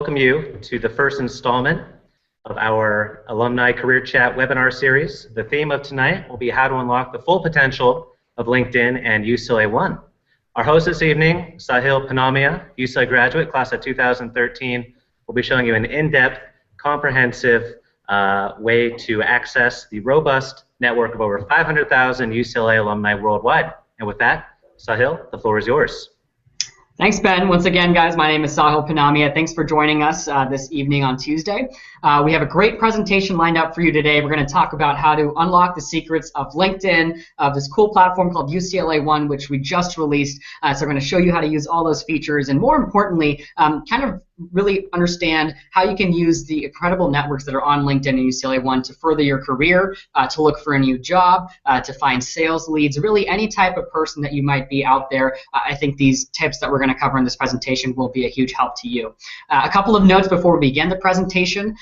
Welcome you to the first installment of our Alumni Career Chat webinar series. The theme of tonight will be how to unlock the full potential of LinkedIn and UCLA ONE. Our host this evening, Sahil Punamia, UCLA graduate, class of 2013, will be showing you an in-depth, comprehensive way to access the robust network of over 500,000 UCLA alumni worldwide. And with that, Sahil, the floor is yours. Thanks, Ben. Once again, guys, my name is Sahil Punamia. Thanks for joining us this evening on Tuesday. We have a great presentation lined up for you today. We're going to talk about how to unlock the secrets of LinkedIn, of this cool platform called UCLA ONE, which we just released. So we're going to show you how to use all those features, and more importantly, kind of really understand how you can use the incredible networks that are on LinkedIn and UCLA ONE to further your career, to look for a new job, to find sales leads, really any type of person that you might be out there. I think these tips that we're going to cover in this presentation will be a huge help to you. A couple of notes before we begin the presentation.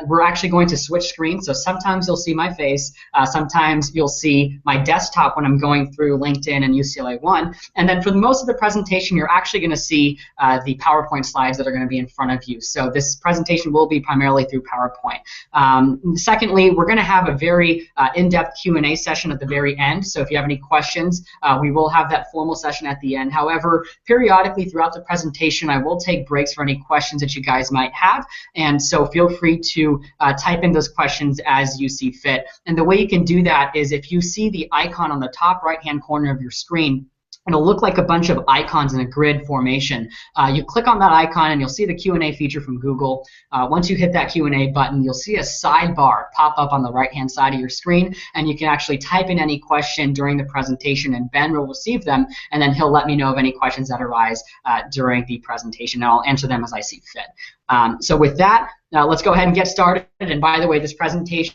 We're actually going to switch screens, so sometimes you'll see my face, sometimes you'll see my desktop when I'm going through LinkedIn and UCLA ONE, and then for most of the presentation you're actually going to see the PowerPoint slides that are going to be in front of you. So this presentation will be primarily through PowerPoint. Secondly, we're going to have a very in-depth Q&A session at the very end, so if you have any questions, we will have that formal session at the end. However, periodically throughout the presentation, I will take breaks for any questions that you guys might have, and so feel free to type in those questions as you see fit. And the way you can do that is if you see the icon on the top right-hand corner of your screen, it'll look like a bunch of icons in a grid formation. You click on that icon and you'll see the Q&A feature from Google. Once you hit that Q&A button, you'll see a sidebar pop up on the right-hand side of your screen, and you can actually type in any question during the presentation, and Ben will receive them, and then he'll let me know of any questions that arise during the presentation, and I'll answer them as I see fit. So with that, let's go ahead and get started. And by the way, this presentation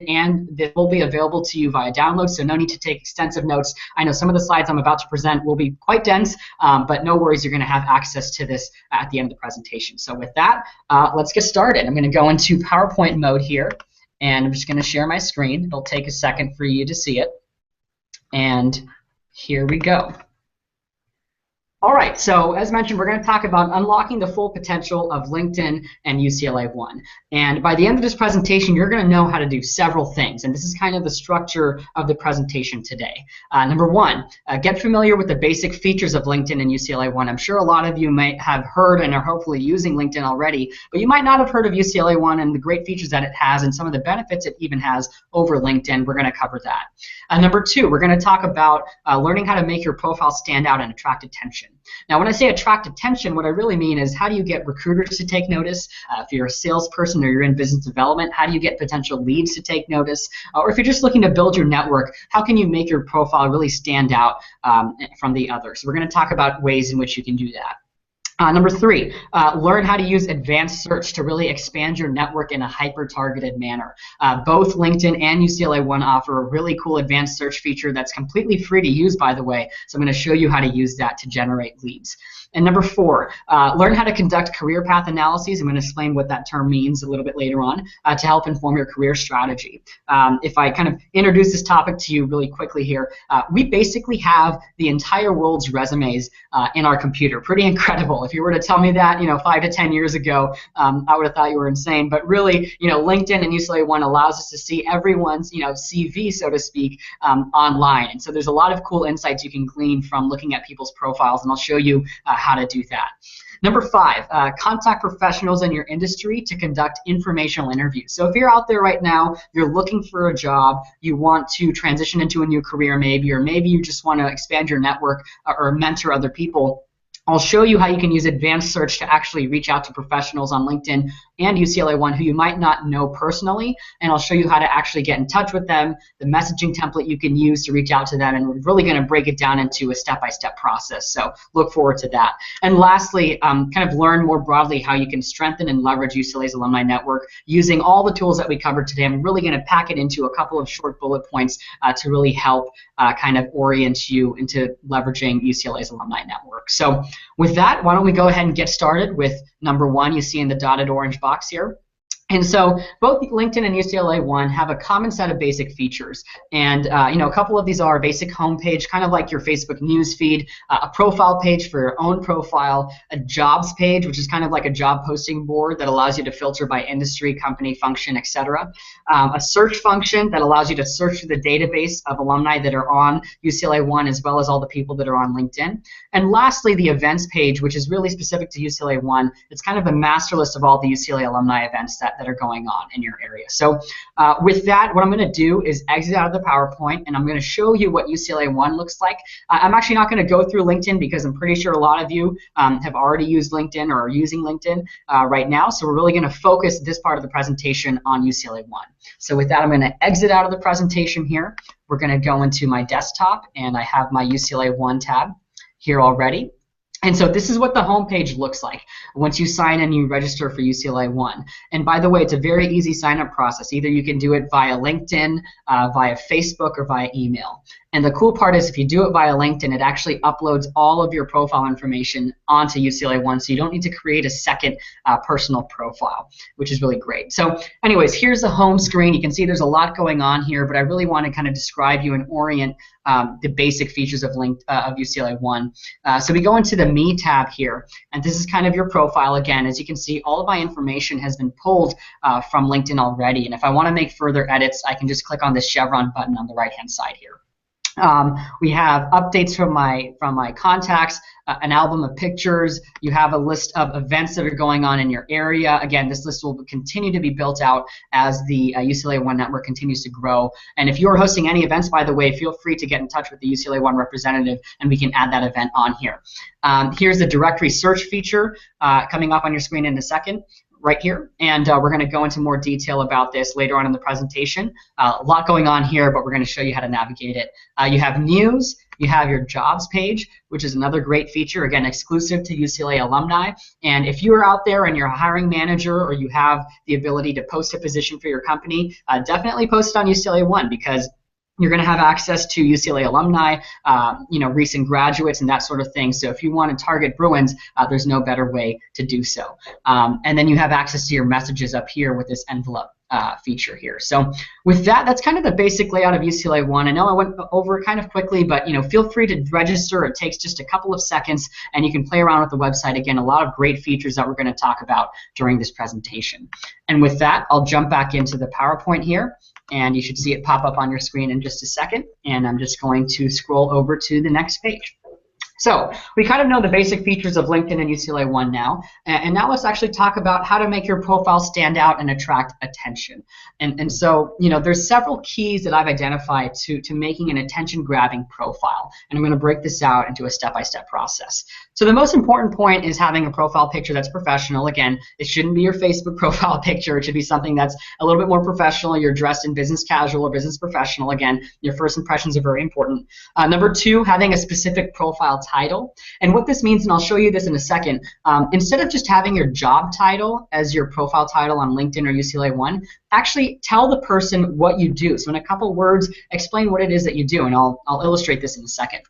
and this will be available to you via download, so no need to take extensive notes. I know some of the slides I'm about to present will be quite dense, but no worries, you're going to have access to this at the end of the presentation. So with that, let's get started. I'm going to go into PowerPoint mode here, and I'm just going to share my screen. It'll take a second for you to see it, and here we go. All right, so as mentioned, we're going to talk about unlocking the full potential of LinkedIn and UCLA ONE. And by the end of this presentation, you're going to know how to do several things, and this is kind of the structure of the presentation today. Number one, get familiar with the basic features of LinkedIn and UCLA ONE. I'm sure a lot of you might have heard and are hopefully using LinkedIn already, but you might not have heard of UCLA ONE and the great features that it has and some of the benefits it even has over LinkedIn. We're going to cover that. Number two, we're going to talk about learning how to make your profile stand out and attract attention. Now, when I say attract attention, what I really mean is how do you get recruiters to take notice? If you're a salesperson or you're in business development, how do you get potential leads to take notice? Or if you're just looking to build your network, how can you make your profile really stand out from the others? So we're going to talk about ways in which you can do that. Number three, learn how to use advanced search to really expand your network in a hyper-targeted manner. Both LinkedIn and UCLA ONE offer a really cool advanced search feature that's completely free to use, by the way, so I'm going to show you how to use that to generate leads. And number four, learn how to conduct career path analyses. I'm going to explain what that term means a little bit later on to help inform your career strategy. If I kind of introduce this topic to you really quickly here, we basically have the entire world's resumes in our computer. Pretty incredible. If you were to tell me that, 5 to 10 years ago, I would have thought you were insane. But really, LinkedIn and UCLA ONE allows us to see everyone's, CV, so to speak, online. And so there's a lot of cool insights you can glean from looking at people's profiles, and I'll show you how to do that. Number five, contact professionals in your industry to conduct informational interviews. So if you're out there right now, you're looking for a job, you want to transition into a new career maybe, or maybe you just want to expand your network or mentor other people, I'll show you how you can use advanced search to actually reach out to professionals on LinkedIn and UCLA ONE who you might not know personally, and I'll show you how to actually get in touch with them, the messaging template you can use to reach out to them, and we're really going to break it down into a step-by-step process, so look forward to that. And lastly, kind of learn more broadly how you can strengthen and leverage UCLA's alumni network using all the tools that we covered today. I'm really going to pack it into a couple of short bullet points to really help kind of orient you into leveraging UCLA's alumni network. So with that, why don't we go ahead and get started with number one you see in the dotted orange box here. And so both LinkedIn and UCLA ONE have a common set of basic features. And a couple of these are a basic homepage, kind of like your Facebook news feed, a profile page for your own profile, a jobs page, which is kind of like a job posting board that allows you to filter by industry, company, function, etc. A search function that allows you to search through the database of alumni that are on UCLA ONE, as well as all the people that are on LinkedIn. And lastly, the events page, which is really specific to UCLA ONE. It's kind of a master list of all the UCLA alumni events that are going on in your area. So with that, what I'm going to do is exit out of the PowerPoint, and I'm going to show you what UCLA ONE looks like. I'm actually not going to go through LinkedIn because I'm pretty sure a lot of you have already used LinkedIn or are using LinkedIn right now. So we're really going to focus this part of the presentation on UCLA ONE. So with that, I'm going to exit out of the presentation here. We're going to go into my desktop, and I have my UCLA ONE tab here already. And so this is what the homepage looks like once you sign in and you register for UCLA ONE. And by the way, it's a very easy sign-up process. Either you can do it via LinkedIn, via Facebook, or via email. And the cool part is if you do it via LinkedIn, it actually uploads all of your profile information onto UCLA ONE, so you don't need to create a second personal profile, which is really great. So anyways, here's the home screen. You can see there's a lot going on here, but I really want to kind of describe you and orient the basic features of UCLA ONE. So we go into the Me tab here, and this is kind of your profile. Again, as you can see, all of my information has been pulled from LinkedIn already, and if I want to make further edits, I can just click on this chevron button on the right-hand side here. We have updates from my contacts, an album of pictures. You have a list of events that are going on in your area. Again, this list will continue to be built out as the UCLA ONE network continues to grow. And if you're hosting any events, by the way, feel free to get in touch with the UCLA ONE representative, and we can add that event on here. Here's the directory search feature coming up on your screen in a second. Right here, and we're going to go into more detail about this later on in the presentation. A lot going on here, but we're going to show you how to navigate it. You have news, you have your jobs page, which is another great feature, again, exclusive to UCLA alumni. And if you're out there and you're a hiring manager, or you have the ability to post a position for your company, definitely post it on UCLA ONE, because you're going to have access to UCLA alumni, recent graduates, and that sort of thing. So if you want to target Bruins, there's no better way to do so. And then you have access to your messages up here with this envelope feature here. So with that, that's kind of the basic layout of UCLA ONE. I know I went over it kind of quickly, but feel free to register. It takes just a couple of seconds, and you can play around with the website. Again, a lot of great features that we're going to talk about during this presentation. And with that, I'll jump back into the PowerPoint here, and you should see it pop up on your screen in just a second. And I'm just going to scroll over to the next page. So we kind of know the basic features of LinkedIn and UCLA ONE now, and now let's actually talk about how to make your profile stand out and attract attention. And so there's several keys that I've identified to making an attention-grabbing profile, and I'm going to break this out into a step-by-step process. So the most important point is having a profile picture that's professional. Again, it shouldn't be your Facebook profile picture. It should be something that's a little bit more professional. You're dressed in business casual or business professional. Again, your first impressions are very important. Number two, having a specific profile title. And what this means, and I'll show you this in a second, instead of just having your job title as your profile title on LinkedIn or UCLA ONE, actually tell the person what you do. So in a couple words, explain what it is that you do, and I'll illustrate this in a second.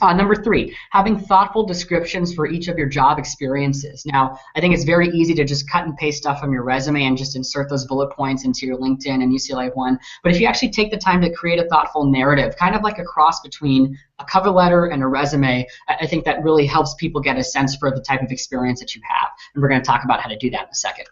Number three, having thoughtful descriptions for each of your job experiences. Now, I think it's very easy to just cut and paste stuff from your resume and just insert those bullet points into your LinkedIn and UCLA ONE. But if you actually take the time to create a thoughtful narrative, kind of like a cross between a cover letter and a resume, I think that really helps people get a sense for the type of experience that you have. And we're going to talk about how to do that in a second.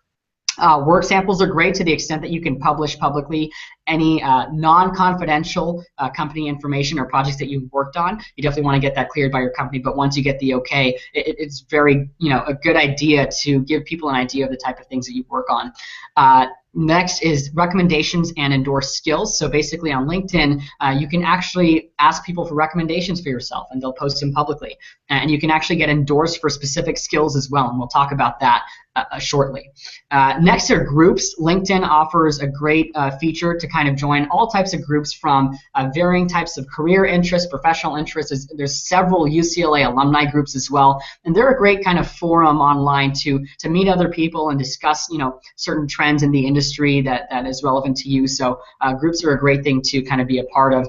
Work samples are great to the extent that you can publish publicly any non-confidential company information or projects that you've worked on. You definitely want to get that cleared by your company, but once you get the okay, it's very a good idea to give people an idea of the type of things that you work on. Next is recommendations and endorsed skills. So basically on LinkedIn, you can actually ask people for recommendations for yourself, and they'll post them publicly. And you can actually get endorsed for specific skills as well, and we'll talk about that shortly. Next are groups. LinkedIn offers a great feature to kind of join all types of groups from varying types of career interests, professional interests. There's several UCLA alumni groups as well, and they're a great kind of forum online to meet other people and discuss certain trends in the industry that is relevant to you. So groups are a great thing to kind of be a part of.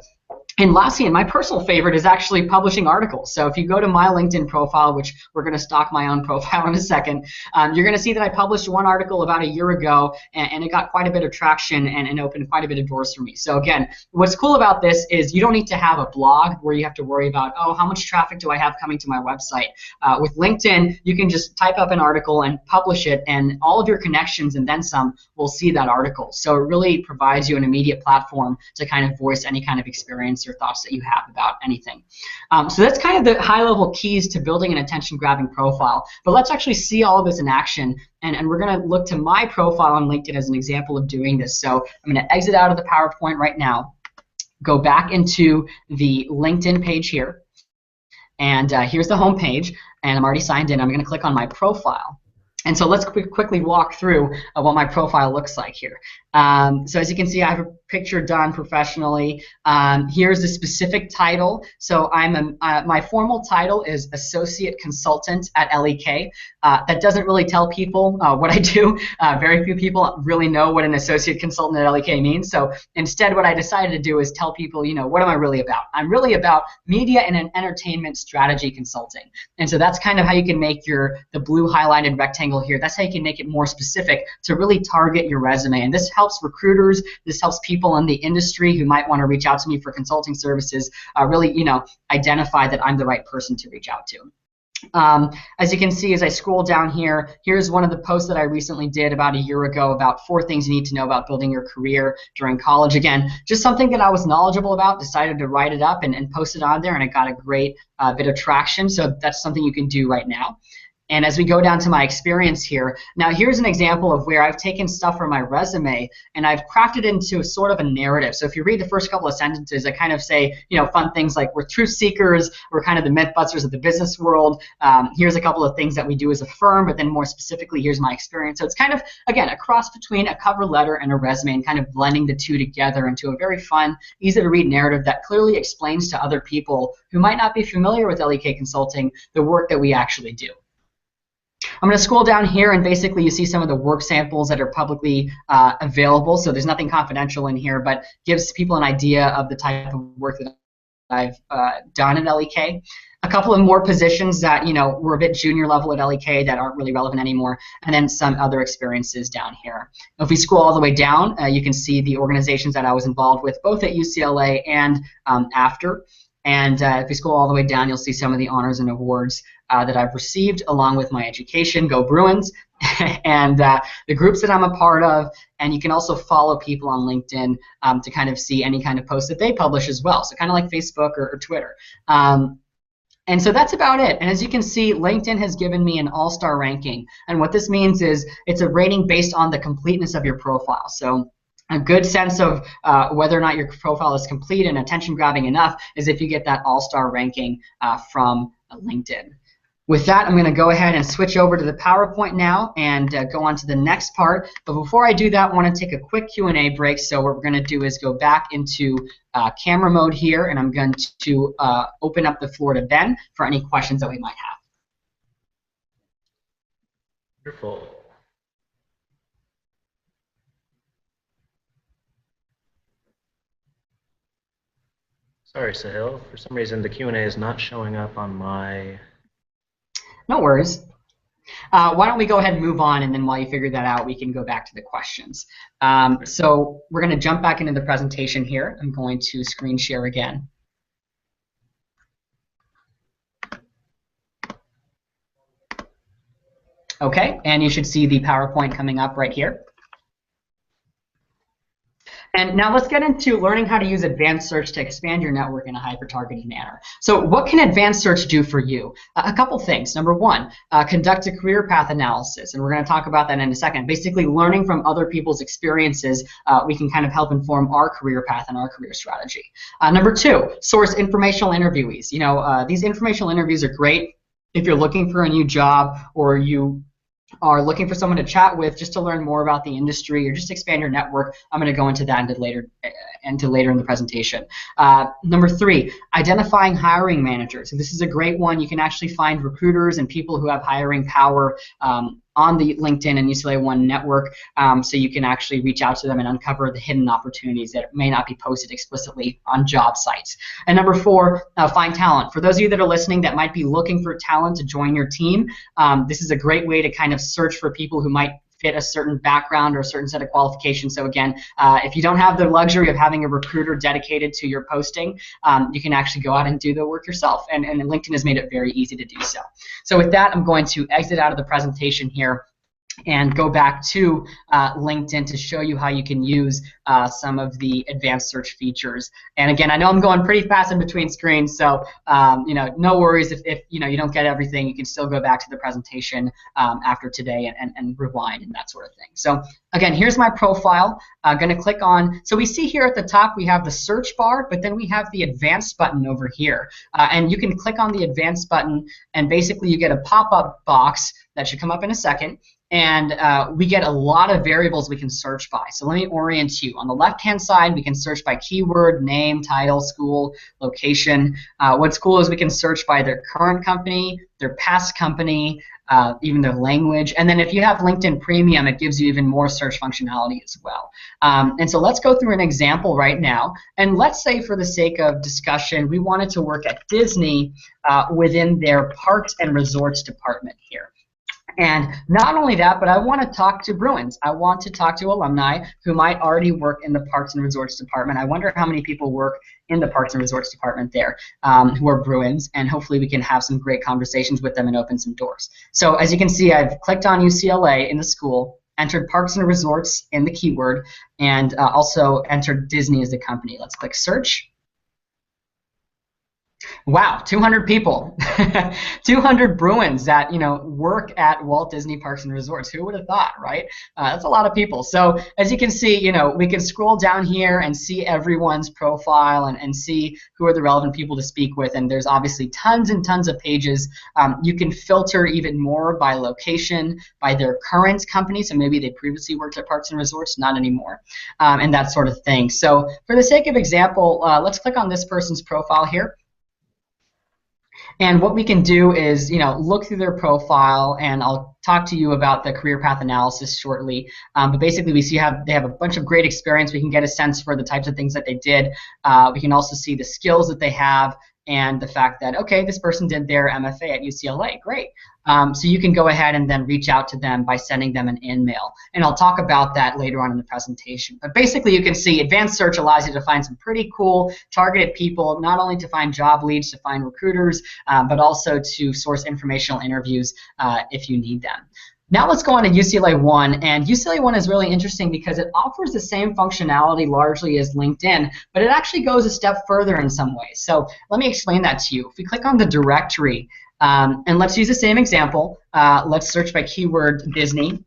And lastly, and my personal favorite is actually publishing articles. So if you go to my LinkedIn profile, which we're going to stock my own profile in a second, you're going to see that I published one article about a year ago, and it got quite a bit of traction and opened quite a bit of doors for me. So again, what's cool about this is you don't need to have a blog where you have to worry about, oh, how much traffic do I have coming to my website? With LinkedIn, you can just type up an article and publish it, and all of your connections and then some will see that article. So it really provides you an immediate platform to kind of voice any kind of experience or thoughts that you have about anything. So that's kind of the high-level keys to building an attention-grabbing profile. But let's actually see all of this in action, and we're going to look to my profile on LinkedIn as an example of doing this. So I'm going to exit out of the PowerPoint right now, go back into the LinkedIn page here, and here's the home page, and I'm already signed in. I'm going to click on my profile. And so let's quickly walk through what my profile looks like here. So as you can see, I have a picture done professionally. Here's the specific title. So my formal title is Associate Consultant at L.E.K. That doesn't really tell people what I do. Very few people really know what an Associate Consultant at L.E.K. means. So instead, what I decided to do is tell people, what am I really about? I'm really about media and entertainment strategy consulting. And so that's kind of how you can make the blue highlighted rectangle here. That's how you can make it more specific to really target your resume. And this helps recruiters, this helps people in the industry who might want to reach out to me for consulting services really, identify that I'm the right person to reach out to. As you can see, as I scroll down here, here's one of the posts that I recently did about a year ago about 4 things you need to know about building your career during college. Again, just something that I was knowledgeable about, decided to write it up and post it on there, and it got a great bit of traction. So that's something you can do right now. And as we go down to my experience here, now here's an example of where I've taken stuff from my resume and I've crafted into sort of a narrative. So if you read the first couple of sentences, I kind of say, fun things like we're truth seekers, we're kind of the mythbusters of the business world. Here's a couple of things that we do as a firm, but then more specifically, here's my experience. So it's kind of, again, a cross between a cover letter and a resume and kind of blending the two together into a very fun, easy to read narrative that clearly explains to other people who might not be familiar with L.E.K. Consulting the work that we actually do. I'm going to scroll down here, and basically you see some of the work samples that are publicly available. So there's nothing confidential in here, but gives people an idea of the type of work that I've done at L.E.K. A couple of more positions that were a bit junior level at L.E.K. that aren't really relevant anymore, and then some other experiences down here. If we scroll all the way down, you can see the organizations that I was involved with, both at UCLA and after. And if we scroll all the way down, you'll see some of the honors and awards that I've received along with my education. Go Bruins! And the groups that I'm a part of. And you can also follow people on LinkedIn to kind of see any kind of posts that they publish as well. So kind of like Facebook or Twitter. And so that's about it. And as you can see, LinkedIn has given me an all-star ranking. And what this means is it's a rating based on the completeness of your profile. So a good sense of whether or not your profile is complete and attention-grabbing enough is if you get that all-star ranking from LinkedIn. With that, I'm going to go ahead and switch over to the PowerPoint now and go on to the next part. But before I do that, I want to take a quick Q&A break. So what we're going to do is go back into camera mode here, and I'm going to open up the floor to Ben for any questions that we might have. Wonderful. Sorry, Sahil. For some reason, the Q&A is not showing up on my... No worries. Why don't we go ahead and move on, and then while you figure that out, we can go back to the questions. So we're going to jump back into the presentation here. I'm going to screen share again. Okay, and you should see the PowerPoint coming up right here. And now let's get into learning how to use advanced search to expand your network in a hyper-targeted manner. So what can advanced search do for you? A couple things. Number one, conduct a career path analysis, and we're going to talk about that in a second. Basically, learning from other people's experiences, we can kind of help inform our career path and our career strategy. Number two, source informational interviewees. These informational interviews are great if you're looking for a new job or you are looking for someone to chat with just to learn more about the industry or just expand your network. I'm going to go into that later in the presentation. Number three, identifying hiring managers. So this is a great one. You can actually find recruiters and people who have hiring power on the LinkedIn and UCLA ONE network, so you can actually reach out to them and uncover the hidden opportunities that may not be posted explicitly on job sites. And number 4, find talent. For those of you that are listening that might be looking for talent to join your team, this is a great way to kind of search for people who might fit a certain background or a certain set of qualifications. So again, if you don't have the luxury of having a recruiter dedicated to your posting, you can actually go out and do the work yourself. And LinkedIn has made it very easy to do so. So with that, I'm going to exit out of the presentation here and go back to LinkedIn to show you how you can use some of the advanced search features. And again, I know I'm going pretty fast in between screens, so no worries if you don't get everything. You can still go back to the presentation after today and rewind and that sort of thing. So again, here's my profile. I'm going to click on, so we see here at the top we have the search bar, but then we have the advanced button over here. And you can click on the advanced button and basically you get a pop-up box that should come up in a second. And we get a lot of variables we can search by. So let me orient you. On the left-hand side, we can search by keyword, name, title, school, location. What's cool is we can search by their current company, their past company, even their language. And then if you have LinkedIn Premium, it gives you even more search functionality as well. And so let's go through an example right now. And let's say for the sake of discussion, we wanted to work at Disney within their Parks and Resorts department here. And not only that, but I want to talk to Bruins. I want to talk to alumni who might already work in the Parks and Resorts department. I wonder how many people work in the Parks and Resorts department there who are Bruins, and hopefully we can have some great conversations with them and open some doors. So as you can see, I've clicked on UCLA in the school, entered Parks and Resorts in the keyword, and also entered Disney as the company. Let's click search. Wow, 200 people, 200 Bruins that work at Walt Disney Parks and Resorts. Who would have thought, right? That's a lot of people. So as you can see, we can scroll down here and see everyone's profile and see who are the relevant people to speak with. And there's obviously tons and tons of pages. You can filter even more by location, by their current company. So maybe they previously worked at Parks and Resorts, not anymore, and that sort of thing. So for the sake of example, let's click on this person's profile here. And what we can do is, look through their profile, and I'll talk to you about the career path analysis shortly. But basically, we see they have a bunch of great experience. We can get a sense for the types of things that they did. We can also see the skills that they have and the fact that, okay, this person did their MFA at UCLA. Great. So you can go ahead and then reach out to them by sending them an InMail. And I'll talk about that later on in the presentation. But basically, you can see advanced search allows you to find some pretty cool targeted people, not only to find job leads, to find recruiters, but also to source informational interviews if you need them. Now let's go on to UCLA ONE, and UCLA ONE is really interesting because it offers the same functionality largely as LinkedIn, but it actually goes a step further in some ways. So let me explain that to you. If we click on the directory, and let's use the same example, let's search by keyword Disney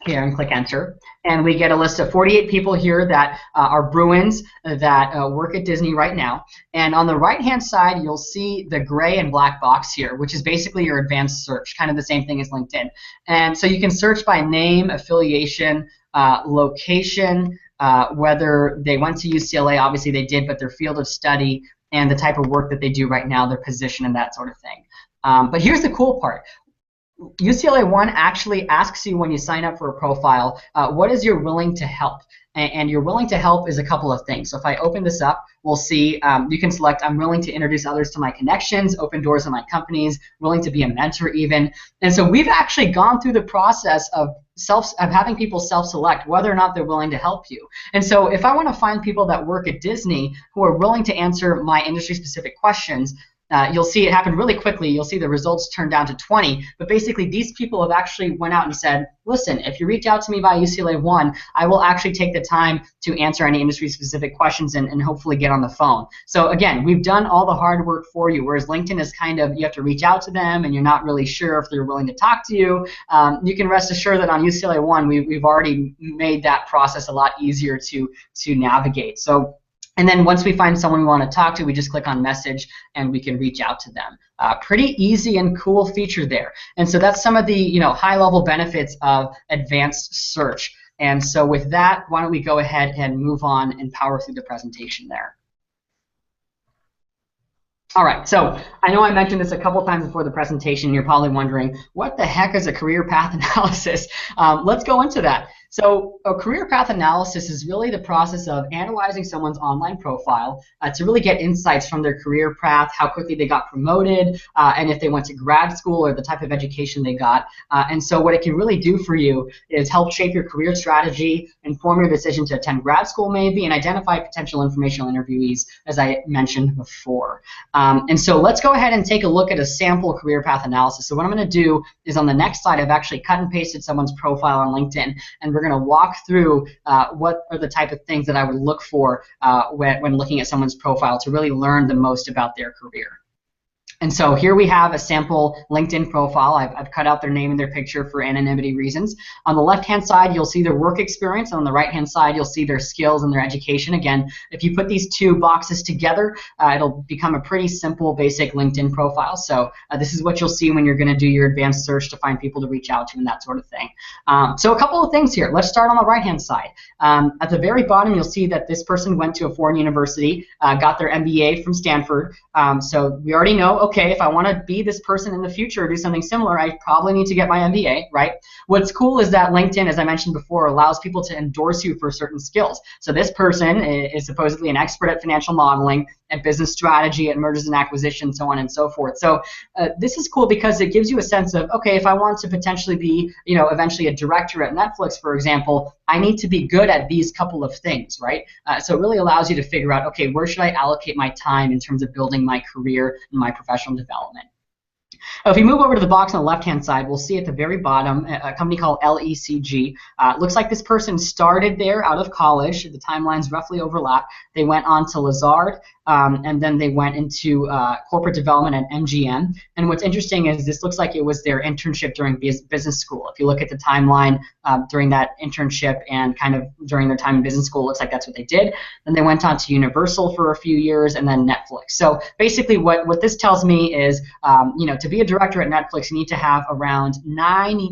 here and click enter, and we get a list of 48 people here that are Bruins that work at Disney right now. And on the right-hand side, you'll see the gray and black box here, which is basically your advanced search, kind of the same thing as LinkedIn. And so you can search by name, affiliation, location, whether they went to UCLA, obviously they did, but their field of study and the type of work that they do right now, their position and that sort of thing. But here's the cool part. UCLA ONE actually asks you when you sign up for a profile, what is your willing to help? And your willing to help is a couple of things. So if I open this up, we'll see you can select I'm willing to introduce others to my connections, open doors in my companies, willing to be a mentor even. And so we've actually gone through the process of having people self-select whether or not they're willing to help you. And so if I want to find people that work at Disney who are willing to answer my industry-specific questions, you'll see it happen really quickly. You'll see the results turn down to 20. But basically, these people have actually went out and said, listen, if you reach out to me via UCLA ONE, I will actually take the time to answer any industry-specific questions and hopefully get on the phone. So again, we've done all the hard work for you, whereas LinkedIn is kind of, you have to reach out to them and you're not really sure if they're willing to talk to you. You can rest assured that on UCLA ONE, we've already made that process a lot easier to navigate. So. And then once we find someone we want to talk to, we just click on message and we can reach out to them. Pretty easy and cool feature there. And so that's some of the high-level benefits of advanced search. And so with that, why don't we go ahead and move on and power through the presentation there. All right, so I know I mentioned this a couple times before the presentation. You're probably wondering, what the heck is a career path analysis? Let's go into that. So a career path analysis is really the process of analyzing someone's online profile to really get insights from their career path, how quickly they got promoted, and if they went to grad school or the type of education they got. And so what it can really do for you is help shape your career strategy, inform your decision to attend grad school maybe, and identify potential informational interviewees, as I mentioned before. And so let's go ahead and take a look at a sample career path analysis. So what I'm going to do is on the next slide, I've actually cut and pasted someone's profile on LinkedIn, and we're going to walk through what are the type of things that I would look for when looking at someone's profile to really learn the most about their career. And so here we have a sample LinkedIn profile. I've cut out their name and their picture for anonymity reasons. On the left-hand side, you'll see their work experience. And on the right-hand side, you'll see their skills and their education. Again, if you put these two boxes together, it'll become a pretty simple, basic LinkedIn profile. So this is what you'll see when you're going to do your advanced search to find people to reach out to and that sort of thing. So a couple of things here. Let's start on the right-hand side. At the very bottom, you'll see that this person went to a foreign university, got their MBA from Stanford. So we already know, okay, if I want to be this person in the future or do something similar, I probably need to get my MBA, right? What's cool is that LinkedIn, as I mentioned before, allows people to endorse you for certain skills. So this person is supposedly an expert at financial modeling, at business strategy, at mergers and acquisitions, so on and so forth. So this is cool because it gives you a sense of, okay, if I want to potentially be, eventually a director at Netflix, for example, I need to be good at these couple of things, right? So it really allows you to figure out, okay, where should I allocate my time in terms of building my career and my professional development. If we move over to the box on the left-hand side, we'll see at the very bottom a company called L.E.K. Looks like this person started there out of college. The timelines roughly overlap. They went on to Lazard, and then they went into corporate development at MGM. And what's interesting is this looks like it was their internship during business school. If you look at the timeline during that internship and kind of during their time in business school, it looks like that's what they did. Then they went on to Universal for a few years and then Netflix. So basically what this tells me is, to be a director at Netflix, you need to have around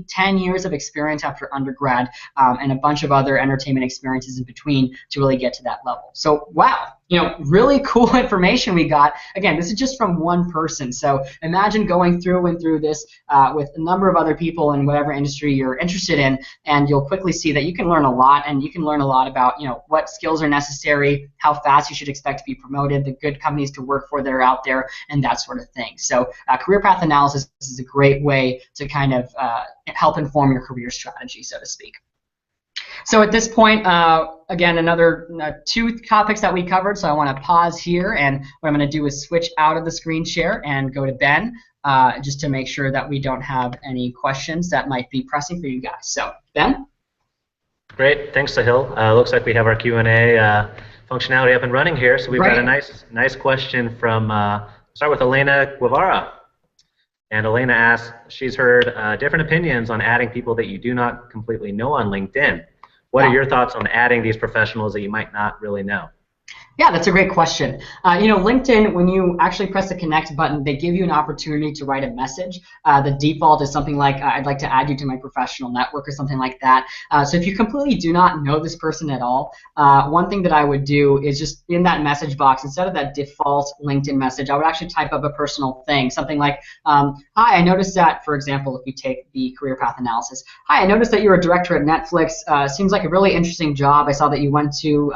10 years of experience after undergrad and a bunch of other entertainment experiences in between to really get to that level. So wow, really cool information we got. Again, this is just from one person. So imagine going through this with a number of other people in whatever industry you're interested in, and you'll quickly see that you can learn a lot, and you can learn a lot about what skills are necessary, how fast you should expect to be promoted, the good companies to work for that are out there, and that sort of thing. So career path analysis is a great way to kind of help inform your career strategy, so to speak. So at this point, again, another two topics that we covered, so I want to pause here, and what I'm going to do is switch out of the screen share and go to Ben, just to make sure that we don't have any questions that might be pressing for you guys. So, Ben? Great, thanks, Sahil. Looks like we have our Q&A functionality up and running here, so we've got a nice question from, start with Elena Guevara. And Elena asks, she's heard different opinions on adding people that you do not completely know on LinkedIn. What are your thoughts on adding these professionals that you might not really know? Yeah, that's a great question. LinkedIn, when you actually press the connect button, they give you an opportunity to write a message. The default is something like, I'd like to add you to my professional network or something like that. So if you completely do not know this person at all, one thing that I would do is just in that message box, instead of that default LinkedIn message, I would actually type up a personal thing, something like, hi, I noticed that, for example, if you take the career path analysis, hi, I noticed that you're a director at Netflix. Seems like a really interesting job. I saw that you went to,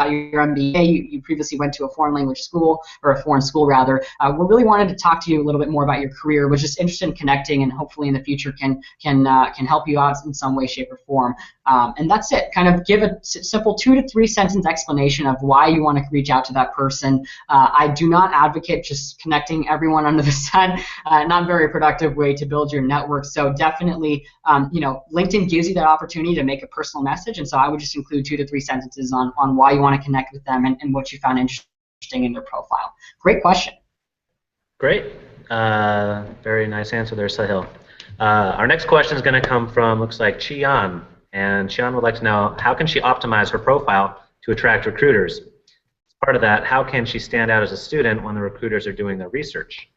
your MBA, you previously went to a foreign language school, or a foreign school rather. We really wanted to talk to you a little bit more about your career. Was just interested in connecting, and hopefully in the future can help you out in some way, shape, or form. And that's it. Kind of give a simple 2 to 3 sentence explanation of why you want to reach out to that person. I do not advocate just connecting everyone under the sun. Not a very productive way to build your network. So definitely, LinkedIn gives you that opportunity to make a personal message, and so I would just include 2 to 3 sentences on why you want to connect with them and what you found interesting in their profile. Great question. Great. Very nice answer there, Sahil. Our next question is going to come from, looks like, Chian. And Chian would like to know, how can she optimize her profile to attract recruiters? As part of that, how can she stand out as a student when the recruiters are doing their research?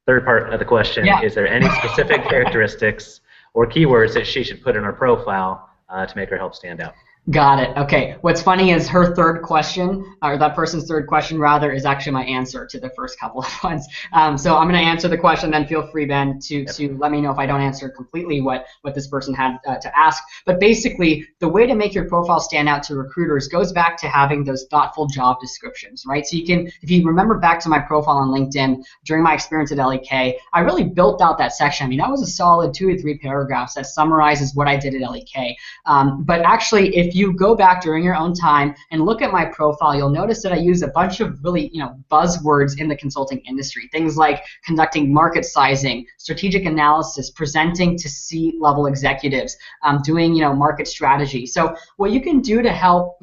Third part of the question, is there any specific characteristics or keywords that she should put in her profile to make her help stand out? Got it. Okay. What's funny is her third question, or that person's third question rather, is actually my answer to the first couple of ones. So I'm going to answer the question, then feel free, Ben, to let me know if I don't answer completely what this person had to ask. But basically, the way to make your profile stand out to recruiters goes back to having those thoughtful job descriptions, right? So you can, if you remember back to my profile on LinkedIn, during my experience at L.E.K, I really built out that section. I mean, that was a solid 2 to 3 paragraphs that summarizes what I did at L.E.K. But actually, if you go back during your own time and look at my profile, you'll notice that I use a bunch of really, buzzwords in the consulting industry. Things like conducting market sizing, strategic analysis, presenting to C-level executives, doing, market strategy. So what you can do to help,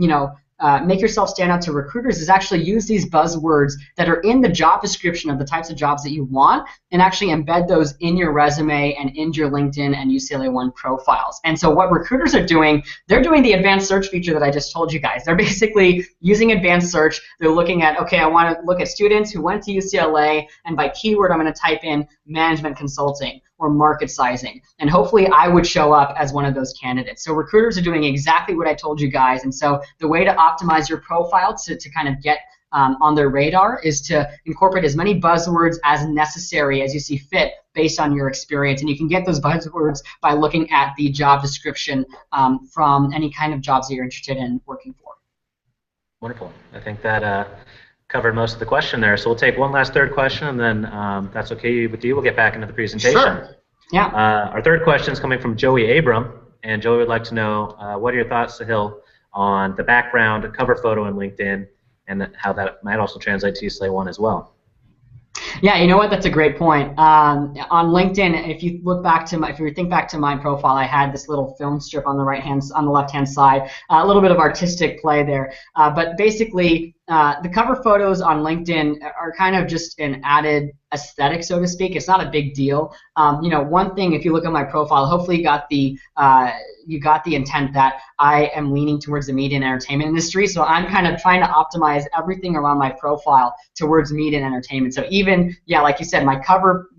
make yourself stand out to recruiters is actually use these buzzwords that are in the job description of the types of jobs that you want and actually embed those in your resume and in your LinkedIn and UCLA ONE profiles. And so what recruiters are doing, they're doing the advanced search feature that I just told you guys. They're basically using advanced search. They're looking at, okay, I want to look at students who went to UCLA, and by keyword, I'm going to type in management consulting or market sizing, and hopefully I would show up as one of those candidates. So recruiters are doing exactly what I told you guys, and so the way to optimize your profile to kind of get on their radar is to incorporate as many buzzwords as necessary as you see fit based on your experience, and you can get those buzzwords by looking at the job description from any kind of jobs that you're interested in working for. Wonderful. I think that covered most of the question there. So we'll take one last third question, and then if that's okay with you, we'll get back into the presentation. Sure. Yeah. Our third question is coming from Joey Abram, and Joey would like to know what are your thoughts, Sahil, on the background, cover photo in LinkedIn, and how that might also translate to UCLA ONE as well. Yeah, you know what? That's a great point. On LinkedIn, if you look back to if you think back to my profile, I had this little film strip on the left-hand side, a little bit of artistic play there. But basically, the cover photos on LinkedIn are kind of just an added aesthetic, so to speak. It's not a big deal. One thing, if you look at my profile, hopefully you got the intent that I am leaning towards the media and entertainment industry. So I'm kind of trying to optimize everything around my profile towards media and entertainment. So even, yeah, like you said, my cover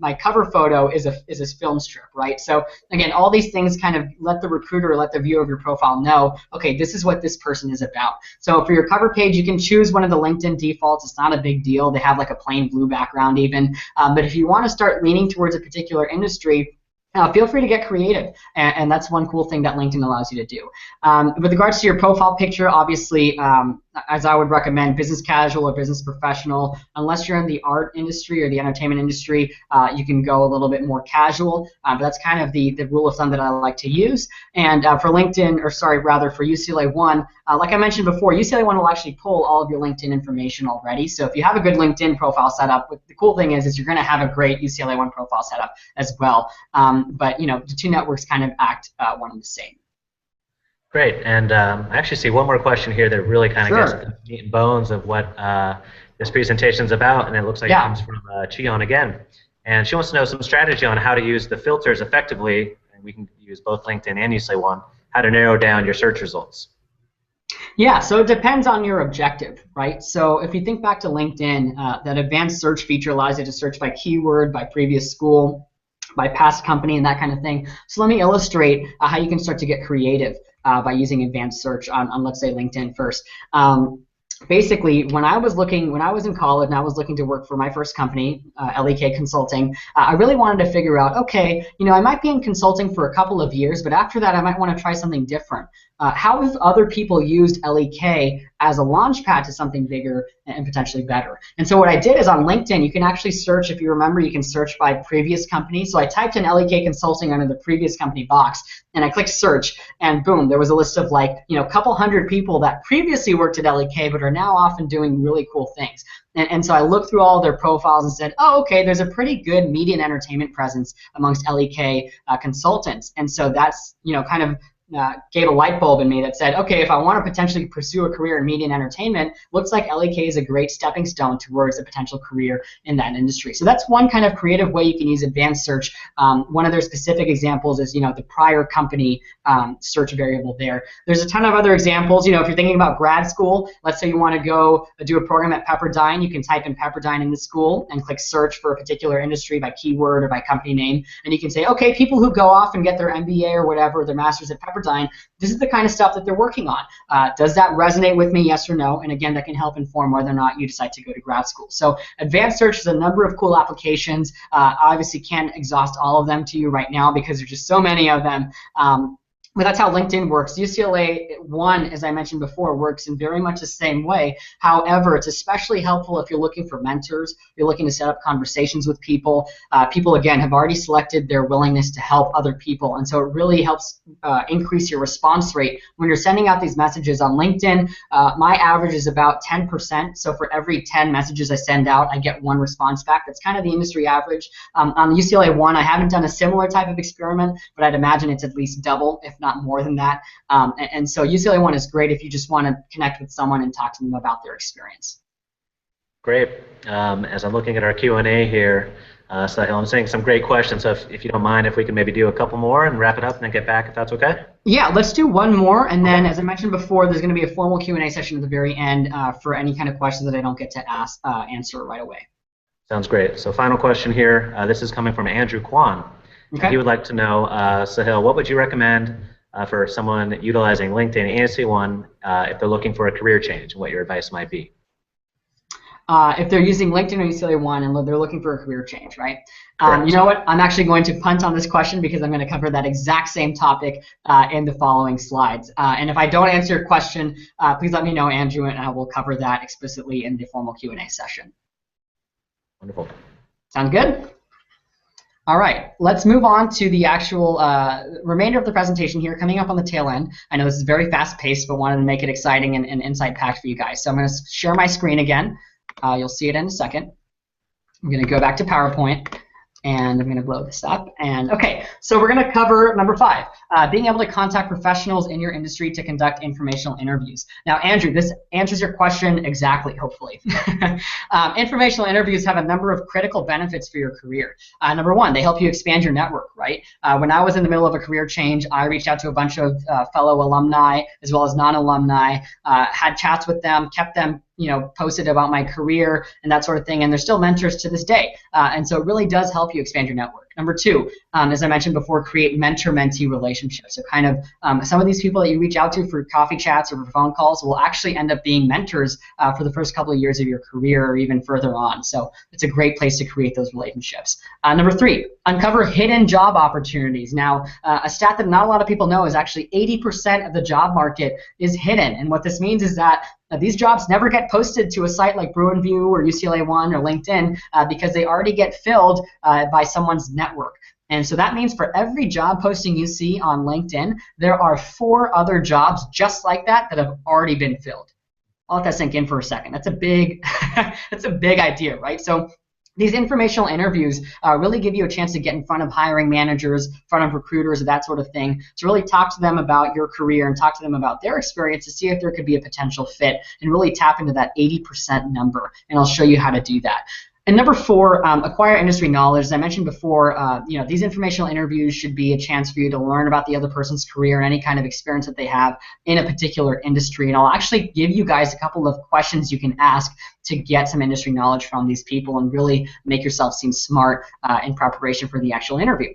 photo is a film strip, right? So again, all these things kind of let the recruiter, let the viewer of your profile know, okay, this is what this person is about. So for your cover page, you can choose one of the LinkedIn defaults. It's not a big deal. They have like a plain blue background even. But if you want to start leaning towards a particular industry, feel free to get creative, and that's one cool thing that LinkedIn allows you to do. With regards to your profile picture, obviously, as I would recommend, business casual or business professional. Unless you're in the art industry or the entertainment industry, you can go a little bit more casual. But that's kind of the rule of thumb that I like to use. And for LinkedIn, or sorry, rather for UCLA ONE, like I mentioned before, UCLA ONE will actually pull all of your LinkedIn information already. So if you have a good LinkedIn profile set up, the cool thing is you're going to have a great UCLA ONE profile set up as well. But the two networks kind of act one and the same. Great, and I actually see one more question here that really kind of gets the meat and bones of what this presentation is about, and it looks like it comes from Chion again. And she wants to know some strategy on how to use the filters effectively, and we can use both LinkedIn and UCLA ONE, how to narrow down your search results. Yeah, so it depends on your objective, right? So if you think back to LinkedIn, that advanced search feature allows you to search by keyword, by previous school, by past company, and that kind of thing. So let me illustrate how you can start to get creative by using advanced search on let's say, LinkedIn first. Basically, when I was in college and I was looking to work for my first company, L.E.K. Consulting, I really wanted to figure out, okay, I might be in consulting for a couple of years, but after that I might want to try something different. How have other people used L.E.K. as a launch pad to something bigger and potentially better? And so what I did is on LinkedIn, you can actually search, if you remember, you can search by previous company. So I typed in L.E.K. Consulting under the previous company box, and I clicked search, and boom, there was a list of like, a couple hundred people that previously worked at L.E.K. but are now often doing really cool things. And so I looked through all of their profiles and said, oh, okay, there's a pretty good media and entertainment presence amongst L.E.K. Consultants. And so that's, kind of gave a light bulb in me that said, okay, if I want to potentially pursue a career in media and entertainment, looks like L.E.K. is a great stepping stone towards a potential career in that industry. So that's one kind of creative way you can use advanced search. One of their specific examples is, the prior company search variable there. There's a ton of other examples. If you're thinking about grad school, let's say you want to go do a program at Pepperdine, you can type in Pepperdine in the school and click search for a particular industry by keyword or by company name, and you can say, okay, people who go off and get their MBA or whatever, their master's at Pepperdine, Pepperdine, this is the kind of stuff that they're working on. Does that resonate with me, yes or no? And again, that can help inform whether or not you decide to go to grad school. So advanced search is a number of cool applications. Obviously can't exhaust all of them to you right now because there's just so many of them. But that's how LinkedIn works. UCLA ONE, as I mentioned before, works in very much the same way. However, it's especially helpful if you're looking for mentors, you're looking to set up conversations with people. People, again, have already selected their willingness to help other people. And so it really helps increase your response rate. When you're sending out these messages on LinkedIn, my average is about 10%. So for every 10 messages I send out, I get 1 response back. That's kind of the industry average. On the UCLA ONE, I haven't done a similar type of experiment, but I'd imagine it's at least double, if not more than that. And so UCLA ONE is great if you just want to connect with someone and talk to them about their experience. Great. As I'm looking at our Q&A here, Sahil, I'm seeing some great questions. So if you don't mind, if we can maybe do a couple more and wrap it up and then get back, if that's okay? Yeah, let's do one more. And then, as I mentioned before, there's going to be a formal Q&A session at the very end for any kind of questions that I don't get to answer right away. Sounds great. So final question here. This is coming from Andrew Kwan. Okay. He would like to know, Sahil, what would you recommend for someone utilizing LinkedIn and UCLA ONE if they're looking for a career change, and what your advice might be? If they're using LinkedIn or UCLA ONE and they're looking for a career change, right? You know what? I'm actually going to punt on this question because I'm going to cover that exact same topic in the following slides. And if I don't answer your question, please let me know, Andrew, and I will cover that explicitly in the formal Q&A session. Wonderful. Sound good? All right, let's move on to the actual remainder of the presentation here, coming up on the tail end. I know this is very fast-paced, but wanted to make it exciting and insight-packed for you guys. So I'm going to share my screen again. You'll see it in a second. I'm going to go back to PowerPoint, and I'm going to blow this up. And okay, so we're going to cover number 5, being able to contact professionals in your industry to conduct informational interviews. Now, Andrew, this answers your question exactly, hopefully. Informational interviews have a number of critical benefits for your career. Number 1, they help you expand your network, right? When I was in the middle of a career change, I reached out to a bunch of fellow alumni as well as non-alumni, had chats with them, kept them posted about my career and that sort of thing, and they're still mentors to this day. And so it really does help you expand your network. Number 2, as I mentioned before, create mentor-mentee relationships. So kind of some of these people that you reach out to for coffee chats or for phone calls will actually end up being mentors for the first couple of years of your career or even further on. So it's a great place to create those relationships. Number 3, uncover hidden job opportunities. Now, a stat that not a lot of people know is actually 80% of the job market is hidden. And what this means is that these jobs never get posted to a site like Bruinview or UCLA ONE or LinkedIn because they already get filled by someone's network. And so that means for every job posting you see on LinkedIn, there are 4 other jobs just like that that have already been filled. I'll let that sink in for a second. That's a big, that's a big idea, right? So these informational interviews really give you a chance to get in front of hiring managers, in front of recruiters, that sort of thing, to really talk to them about your career and talk to them about their experience to see if there could be a potential fit and really tap into that 80% number. And I'll show you how to do that. And number 4, acquire industry knowledge. As I mentioned before, these informational interviews should be a chance for you to learn about the other person's career and any kind of experience that they have in a particular industry. And I'll actually give you guys a couple of questions you can ask to get some industry knowledge from these people and really make yourself seem smart in preparation for the actual interview.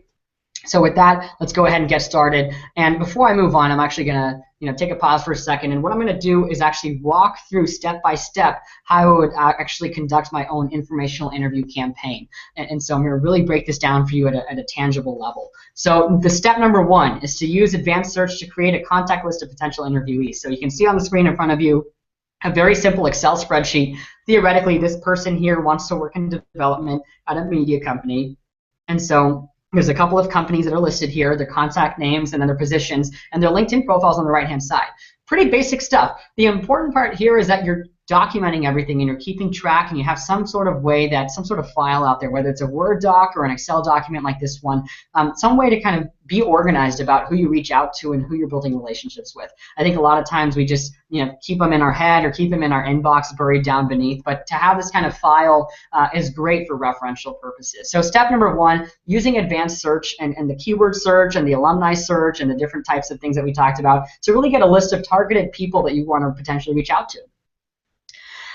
So with that, let's go ahead and get started. And before I move on, I'm actually going to take a pause for a second. And what I'm going to do is actually walk through step by step how I would actually conduct my own informational interview campaign. And so I'm going to really break this down for you at a tangible level. So the step number 1 is to use advanced search to create a contact list of potential interviewees. So you can see on the screen in front of you a very simple Excel spreadsheet. Theoretically, this person here wants to work in development at a media company. And so there's a couple of companies that are listed here, their contact names and then their positions, and their LinkedIn profiles on the right-hand side. Pretty basic stuff. The important part here is that you're documenting everything and you're keeping track and you have some sort of way that, some sort of file out there, whether it's a Word doc or an Excel document like this one, some way to kind of be organized about who you reach out to and who you're building relationships with. I think a lot of times we just keep them in our head or keep them in our inbox buried down beneath, but to have this kind of file is great for referential purposes. So step number 1, using advanced search and the keyword search and the alumni search and the different types of things that we talked about to really get a list of targeted people that you want to potentially reach out to.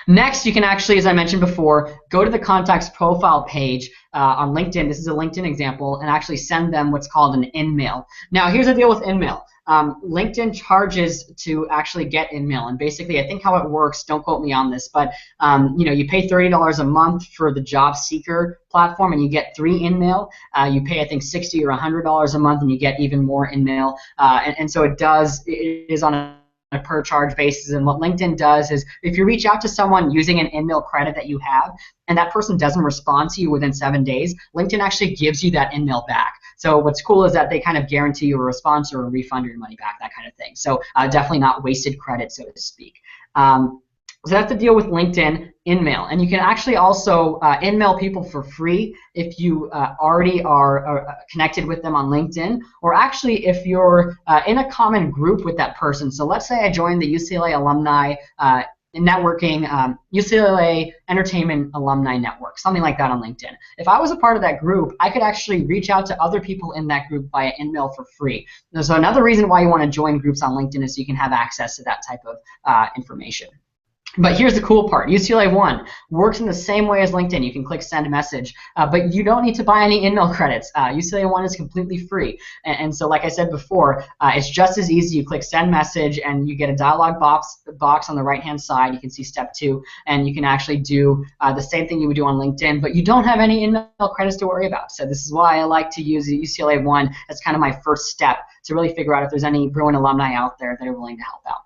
Next, you can actually, as I mentioned before, go to the contact's profile page on LinkedIn. This is a LinkedIn example, and actually send them what's called an InMail. Now, here's the deal with InMail. LinkedIn charges to actually get InMail, and basically I think how it works, don't quote me on this, but you pay $30 a month for the job seeker platform and you get 3 InMail. You pay I think $60 or $100 a month and you get even more InMail, and so it is on a per charge basis. And what LinkedIn does is if you reach out to someone using an InMail credit that you have and that person doesn't respond to you within 7 days, LinkedIn actually gives you that InMail back. So what's cool is that they kind of guarantee you a response or a refund or your money back, that kind of thing. So definitely not wasted credit, so to speak. So that's the deal with LinkedIn InMail. And you can actually also InMail people for free if you already are connected with them on LinkedIn, or actually if you're in a common group with that person. So let's say I joined the UCLA Alumni Networking, UCLA Entertainment Alumni Network, something like that on LinkedIn. If I was a part of that group, I could actually reach out to other people in that group via InMail for free. So another reason why you want to join groups on LinkedIn is so you can have access to that type of information. But here's the cool part. UCLA ONE works in the same way as LinkedIn. You can click send message, but you don't need to buy any InMail credits. UCLA ONE is completely free. And so like I said before, it's just as easy. You click send message and you get a dialog box on the right-hand side. You can see step 2, and you can actually do the same thing you would do on LinkedIn, but you don't have any InMail credits to worry about. So this is why I like to use UCLA ONE as kind of my first step to really figure out if there's any Bruin alumni out there that are willing to help out.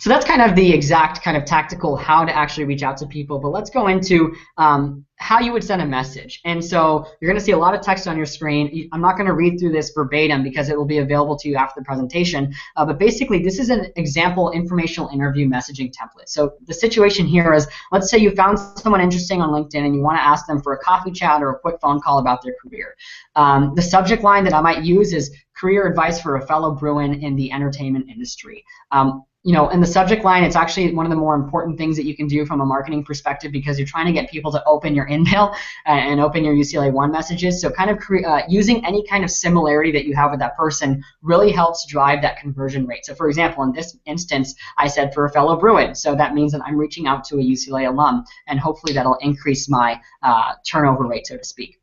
So that's kind of the exact kind of tactical how to actually reach out to people, but let's go into how you would send a message. And so you're going to see a lot of text on your screen. I'm not going to read through this verbatim because it will be available to you after the presentation, but basically this is an example informational interview messaging template. So the situation here is, let's say you found someone interesting on LinkedIn and you want to ask them for a coffee chat or a quick phone call about their career. The subject line that I might use is career advice for a fellow Bruin in the entertainment industry. In the subject line, it's actually one of the more important things that you can do from a marketing perspective because you're trying to get people to open your InMail and open your UCLA ONE messages. So kind of using any kind of similarity that you have with that person really helps drive that conversion rate. So for example, in this instance, I said for a fellow Bruin. So that means that I'm reaching out to a UCLA alum, and hopefully that'll increase my turnover rate, so to speak.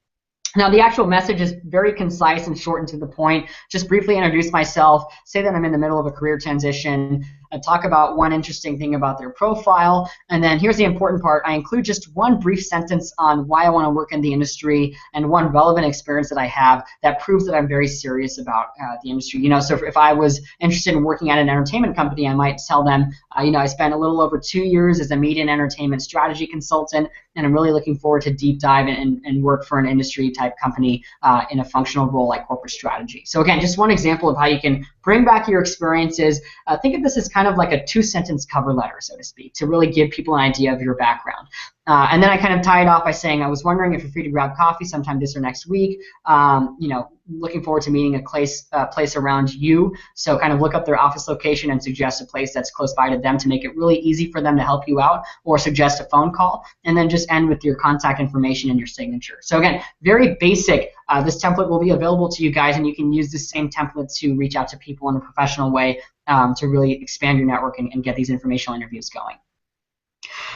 Now, the actual message is very concise and short and to the point. Just briefly introduce myself, say that I'm in the middle of a career transition, talk about one interesting thing about their profile, and then here's the important part. I include just one brief sentence on why I want to work in the industry and one relevant experience that I have that proves that I'm very serious about the industry. So if I was interested in working at an entertainment company, I might tell them, I spent a little over 2 years as a media and entertainment strategy consultant, and I'm really looking forward to deep dive and work for an industry type company in a functional role like corporate strategy. So again, just one example of how you can bring back your experiences. Think of this as kind of like a 2-sentence cover letter, so to speak, to really give people an idea of your background. And then I kind of tie it off by saying, I was wondering if you're free to grab coffee sometime this or next week. Looking forward to meeting a place around you. So kind of look up their office location and suggest a place that's close by to them to make it really easy for them to help you out, or suggest a phone call. And then just end with your contact information and your signature. So again, very basic. This template will be available to you guys, and you can use this same template to reach out to people in a professional way to really expand your network and get these informational interviews going.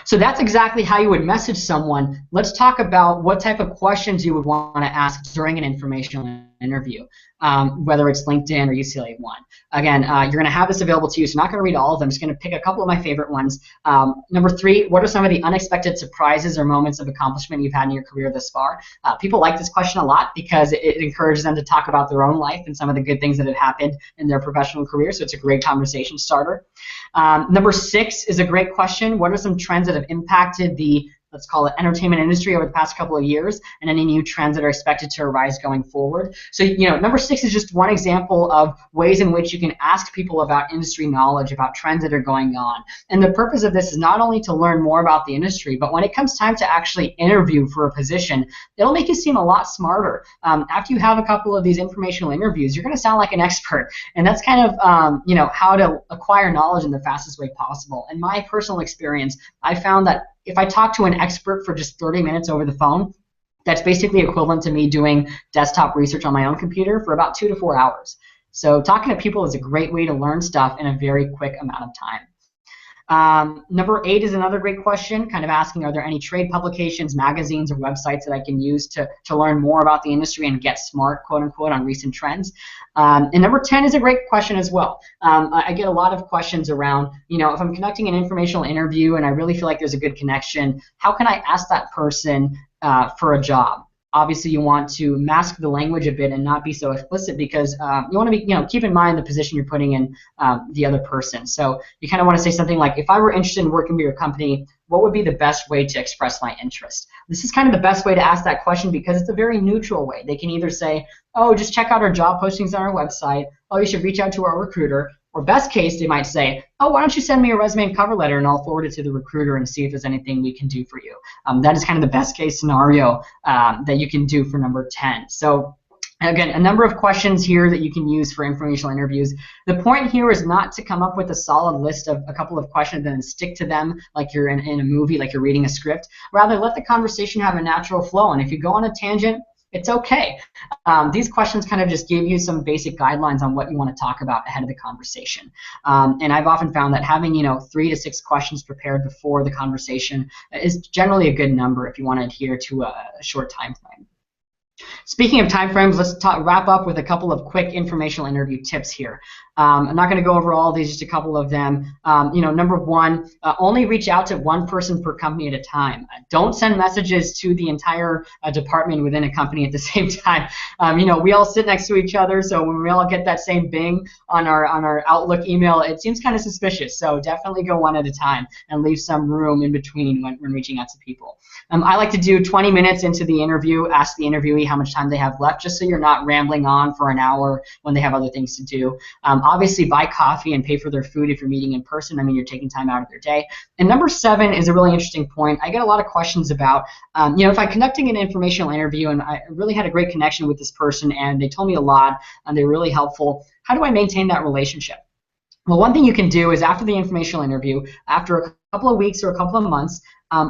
So that's exactly how you would message someone. Let's talk about what type of questions you would want to ask during an informational interview, whether it's LinkedIn or UCLA ONE. Again, you're going to have this available to you, so I'm not going to read all of them. I'm just going to pick a couple of my favorite ones. Number 3, what are some of the unexpected surprises or moments of accomplishment you've had in your career thus far? People like this question a lot because it encourages them to talk about their own life and some of the good things that have happened in their professional career, so it's a great conversation starter. Number 6 is a great question. What are some trends that have impacted the, let's call it, entertainment industry over the past couple of years, and any new trends that are expected to arise going forward? So, number 6 is just one example of ways in which you can ask people about industry knowledge, about trends that are going on. And the purpose of this is not only to learn more about the industry, but when it comes time to actually interview for a position, it'll make you seem a lot smarter. After you have a couple of these informational interviews, you're going to sound like an expert. And that's kind of, how to acquire knowledge in the fastest way possible. In my personal experience, I found that if I talk to an expert for just 30 minutes over the phone, that's basically equivalent to me doing desktop research on my own computer for about 2 to 4 hours. So talking to people is a great way to learn stuff in a very quick amount of time. Number 8 is another great question, kind of asking, are there any trade publications, magazines, or websites that I can use to learn more about the industry and get smart, quote unquote, on recent trends? And number 10 is a great question as well. I get a lot of questions around, if I'm conducting an informational interview and I really feel like there's a good connection, how can I ask that person for a job? Obviously, you want to mask the language a bit and not be so explicit because you want to be, keep in mind the position you're putting in the other person. So you kind of want to say something like, if I were interested in working with your company, what would be the best way to express my interest? This is kind of the best way to ask that question because it's a very neutral way. They can either say, oh, just check out our job postings on our website. Oh, you should reach out to our recruiter. Or best case, they might say, oh, why don't you send me a resume and cover letter and I'll forward it to the recruiter and see if there's anything we can do for you. That is kind of the best case scenario that you can do for number 10. So again, a number of questions here that you can use for informational interviews. The point here is not to come up with a solid list of a couple of questions and then stick to them like you're in a movie, like you're reading a script. Rather, let the conversation have a natural flow. And if you go on a tangent, it's okay. These questions kind of just give you some basic guidelines on what you want to talk about ahead of the conversation. And I've often found that having 3 to 6 questions prepared before the conversation is generally a good number if you want to adhere to a short time frame. Speaking of timeframes, let's wrap up with a couple of quick informational interview tips here. I'm not going to go over all of these, just a couple of them. Number 1, only reach out to one person per company at a time. Don't send messages to the entire department within a company at the same time. We all sit next to each other, so when we all get that same bing on our Outlook email, it seems kind of suspicious. So definitely go one at a time and leave some room in between when reaching out to people. I like to do 20 minutes into the interview, ask the interviewee how much time they have left, just so you're not rambling on for an hour when they have other things to do. Obviously, buy coffee and pay for their food if you're meeting in person. I mean, you're taking time out of their day. And number 7 is a really interesting point. I get a lot of questions about, if I'm conducting an informational interview and I really had a great connection with this person and they told me a lot and they were really helpful, how do I maintain that relationship? Well, one thing you can do is after the informational interview, after a couple of weeks or a couple of months,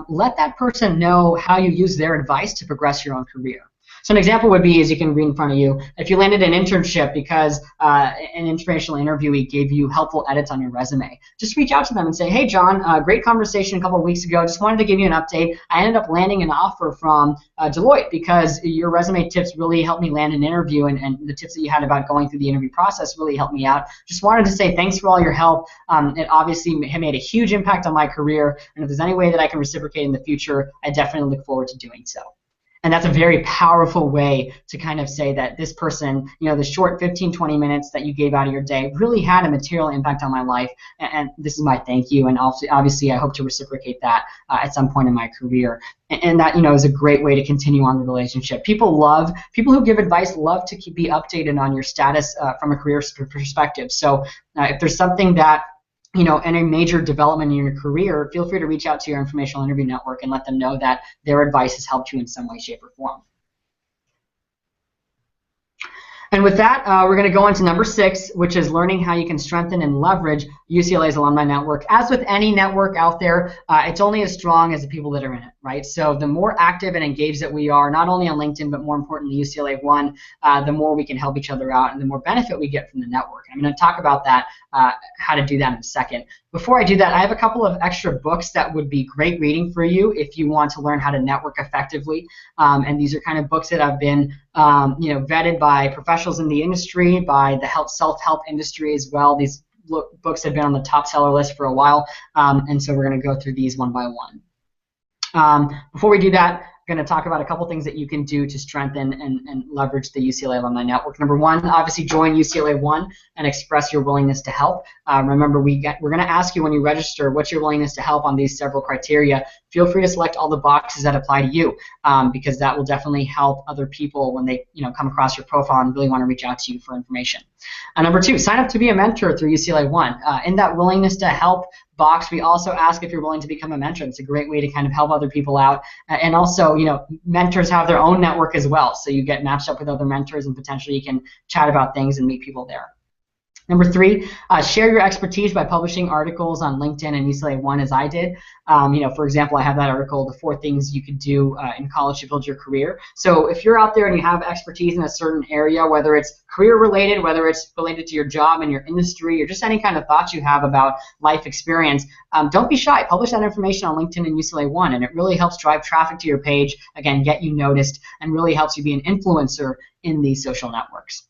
let that person know how you use their advice to progress your own career. So an example would be, as you can read in front of you, if you landed an internship because an informational interviewee gave you helpful edits on your resume, just reach out to them and say, hey, John, great conversation a couple of weeks ago. Just wanted to give you an update. I ended up landing an offer from Deloitte because your resume tips really helped me land an interview, and the tips that you had about going through the interview process really helped me out. Just wanted to say thanks for all your help. It obviously made a huge impact on my career, and if there's any way that I can reciprocate in the future, I definitely look forward to doing so. And that's a very powerful way to kind of say that this person, the short 15, 20 minutes that you gave out of your day really had a material impact on my life, and this is my thank you, and obviously I hope to reciprocate that at some point in my career. And that, is a great way to continue on the relationship. People who give advice love to be updated on your status from a career perspective. So if there's something that any major development in your career, feel free to reach out to your informational interview network and let them know that their advice has helped you in some way, shape, or form. And with that, we're going to go on to number 6, which is learning how you can strengthen and leverage UCLA's alumni network. As with any network out there, it's only as strong as the people that are in it, right? So the more active and engaged that we are, not only on LinkedIn, but more importantly, UCLA ONE, the more we can help each other out and the more benefit we get from the network. I'm going to talk about that, how to do that in a second. Before I do that, I have a couple of extra books that would be great reading for you if you want to learn how to network effectively. And these are kind of books that have been vetted by professionals in the industry, by the self-help industry as well. These books have been on the top seller list for a while, and so we're going to go through these one by one. Before we do that, I'm going to talk about a couple things that you can do to strengthen and leverage the UCLA Alumni Network. Number 1, obviously join UCLA ONE and express your willingness to help. Remember, we're going to ask you when you register what's your willingness to help on these several criteria. Feel free to select all the boxes that apply to you, because that will definitely help other people when they come across your profile and really want to reach out to you for information. Number 2, sign up to be a mentor through UCLA ONE. In that willingness to help box, we also ask if you're willing to become a mentor. It's a great way to kind of help other people out, and also mentors have their own network as well, so you get matched up with other mentors and potentially you can chat about things and meet people there. Number 3, share your expertise by publishing articles on LinkedIn and UCLA ONE as I did. For example, I have that article, the 4 things you could do in college to build your career. So if you're out there and you have expertise in a certain area, whether it's career related, whether it's related to your job and your industry, or just any kind of thoughts you have about life experience, don't be shy. Publish that information on LinkedIn and UCLA ONE, and it really helps drive traffic to your page, again, get you noticed, and really helps you be an influencer in these social networks.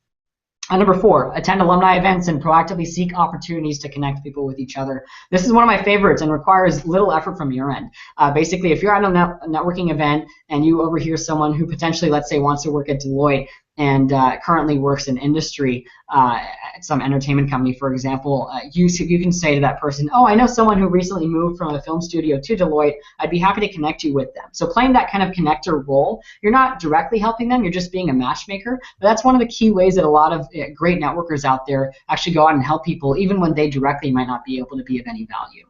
Number 4, attend alumni events and proactively seek opportunities to connect people with each other. This is one of my favorites and requires little effort from your end. Basically, if you're at a networking event and you overhear someone who potentially, let's say, wants to work at Deloitte and currently works in industry, at some entertainment company, for example, you can say to that person, oh, I know someone who recently moved from a film studio to Deloitte. I'd be happy to connect you with them. So playing that kind of connector role, you're not directly helping them, you're just being a matchmaker. But that's one of the key ways that a lot of great networkers out there actually go out and help people, even when they directly might not be able to be of any value.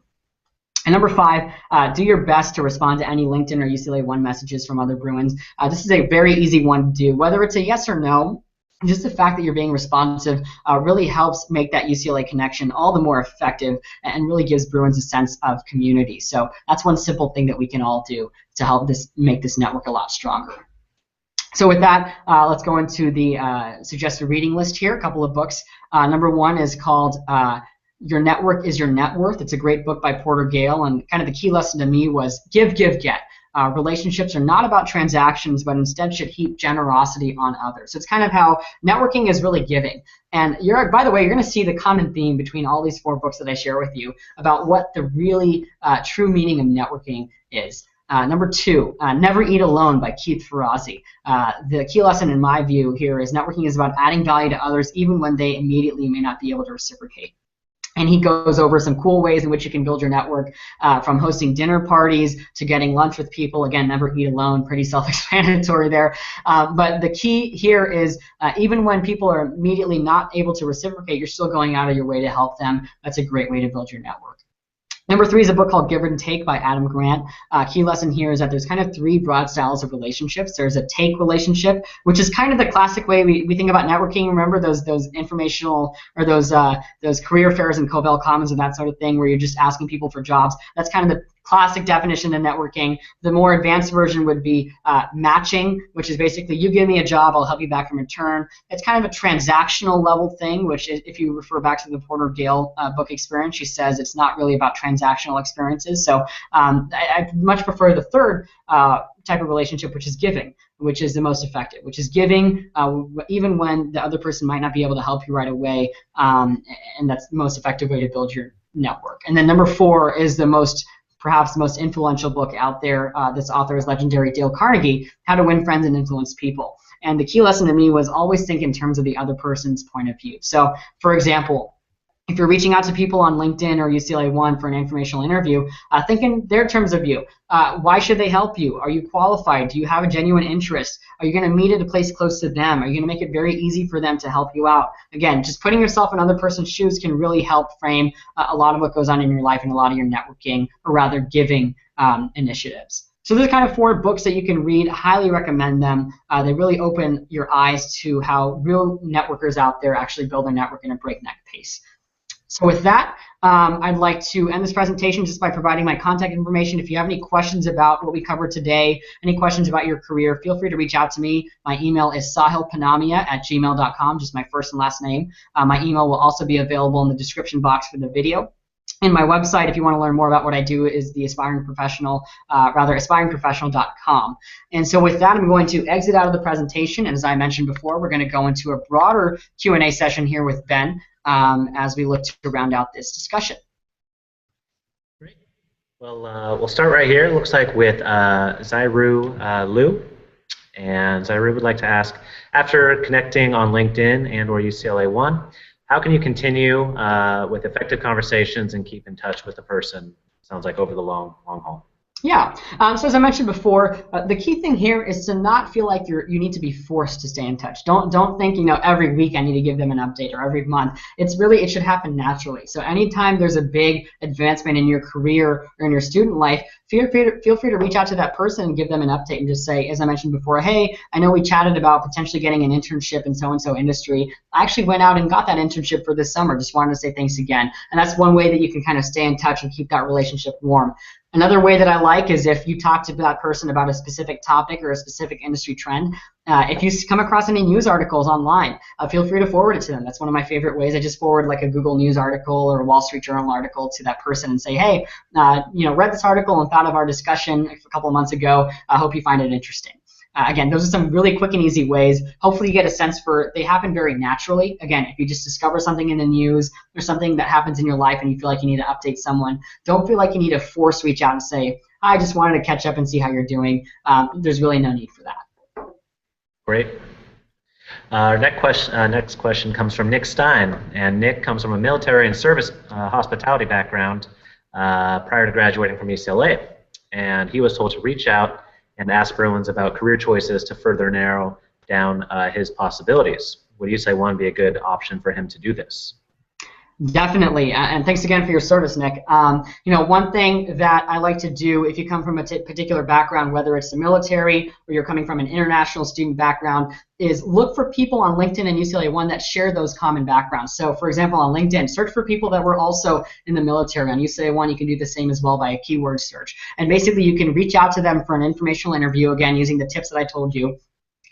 And number 5, do your best to respond to any LinkedIn or UCLA ONE messages from other Bruins. This is a very easy one to do. Whether it's a yes or no, just the fact that you're being responsive really helps make that UCLA connection all the more effective and really gives Bruins a sense of community. So that's one simple thing that we can all do to help make this network a lot stronger. So with that, let's go into the suggested reading list here, a couple of books. Number 1 is called Your Network is Your Net Worth. It's a great book by Porter Gale, and kind of the key lesson to me was give, give, get. Relationships are not about transactions, but instead should heap generosity on others. So it's kind of how networking is really giving. And by the way, you're going to see the common theme between all these 4 books that I share with you about what the really true meaning of networking is. Number 2, Never Eat Alone by Keith Ferrazzi. The key lesson in my view here is networking is about adding value to others even when they immediately may not be able to reciprocate. And he goes over some cool ways in which you can build your network, from hosting dinner parties to getting lunch with people. Again, never eat alone, pretty self-explanatory there. But the key here is even when people are immediately not able to reciprocate, you're still going out of your way to help them. That's a great way to build your network. Number 3 is a book called Give and Take by Adam Grant. Key lesson here is that there's kind of 3 broad styles of relationships. There's a take relationship, which is kind of the classic way we think about networking. Remember those informational or those career fairs and Cobell Commons and that sort of thing where you're just asking people for jobs. That's kind of the classic definition of networking. The more advanced version would be matching, which is basically you give me a job, I'll help you back in return. It's kind of a transactional level thing, which if you refer back to the Porter Gale book Experience, she says it's not really about transactional experiences. So I much prefer the third type of relationship, which is giving, which is the most effective, which is giving even when the other person might not be able to help you right away, and that's the most effective way to build your network. And then number 4 is perhaps the most influential book out there. This author is legendary Dale Carnegie, How to Win Friends and Influence People. And the key lesson to me was always think in terms of the other person's point of view. So, for example, if you're reaching out to people on LinkedIn or UCLA ONE for an informational interview, think in their terms of view. Why should they help you? Are you qualified? Do you have a genuine interest? Are you going to meet at a place close to them? Are you going to make it very easy for them to help you out? Again, just putting yourself in other person's shoes can really help frame a lot of what goes on in your life and a lot of your networking, or rather giving initiatives. So there's kind of 4 books that you can read. Highly recommend them. They really open your eyes to how real networkers out there actually build their network in a breakneck pace. So with that, I'd like to end this presentation just by providing my contact information. If you have any questions about what we covered today, any questions about your career, feel free to reach out to me. My email is sahilpunamia@gmail.com, just my first and last name. My email will also be available in the description box for the video. And my website, if you want to learn more about what I do, is the aspiringprofessional.com. And so with that, I'm going to exit out of the presentation. And as I mentioned before, we're going to go into a broader Q&A session here with Ben as we look to round out this discussion. Great. Well, we'll start right here. It looks like with Zairu Liu. And Zairu would like to ask, after connecting on LinkedIn and or UCLA ONE, how can you continue with effective conversations and keep in touch with the person, sounds like, over the long haul? Yeah. So as I mentioned before, the key thing here is to not feel like you need to be forced to stay in touch. Don't think every week I need to give them an update or every month. It should happen naturally. So anytime there's a big advancement in your career or in your student life, feel free to reach out to that person and give them an update and just say, as I mentioned before, hey, I know we chatted about potentially getting an internship in so-and-so industry. I actually went out and got that internship for this summer. Just wanted to say thanks again. And that's one way that you can kind of stay in touch and keep that relationship warm. Another way that I like is if you talk to that person about a specific topic or a specific industry trend, if you come across any news articles online, feel free to forward it to them. That's one of my favorite ways. I just forward like a Google News article or a Wall Street Journal article to that person and say, hey, read this article and thought of our discussion a couple of months ago. I hope you find it interesting. Again, those are some really quick and easy ways. Hopefully you get a sense for, they happen very naturally. Again, if you just discover something in the news or something that happens in your life and you feel like you need to update someone, don't feel like you need to force reach out and say, I just wanted to catch up and see how you're doing. There's really no need for that. Great. Our next question comes from Nick Stein, and Nick comes from a military and service hospitality background prior to graduating from UCLA, and he was told to reach out and ask Bruins about career choices to further narrow down his possibilities. Would UCLA ONE be a good option for him to do this? Definitely, and thanks again for your service, Nick. One thing that I like to do if you come from a particular background, whether it's the military or you're coming from an international student background, is look for people on LinkedIn and UCLA ONE that share those common backgrounds. So, for example, on LinkedIn, search for people that were also in the military. On UCLA ONE, you can do the same as well by a keyword search. And basically, you can reach out to them for an informational interview, again, using the tips that I told you.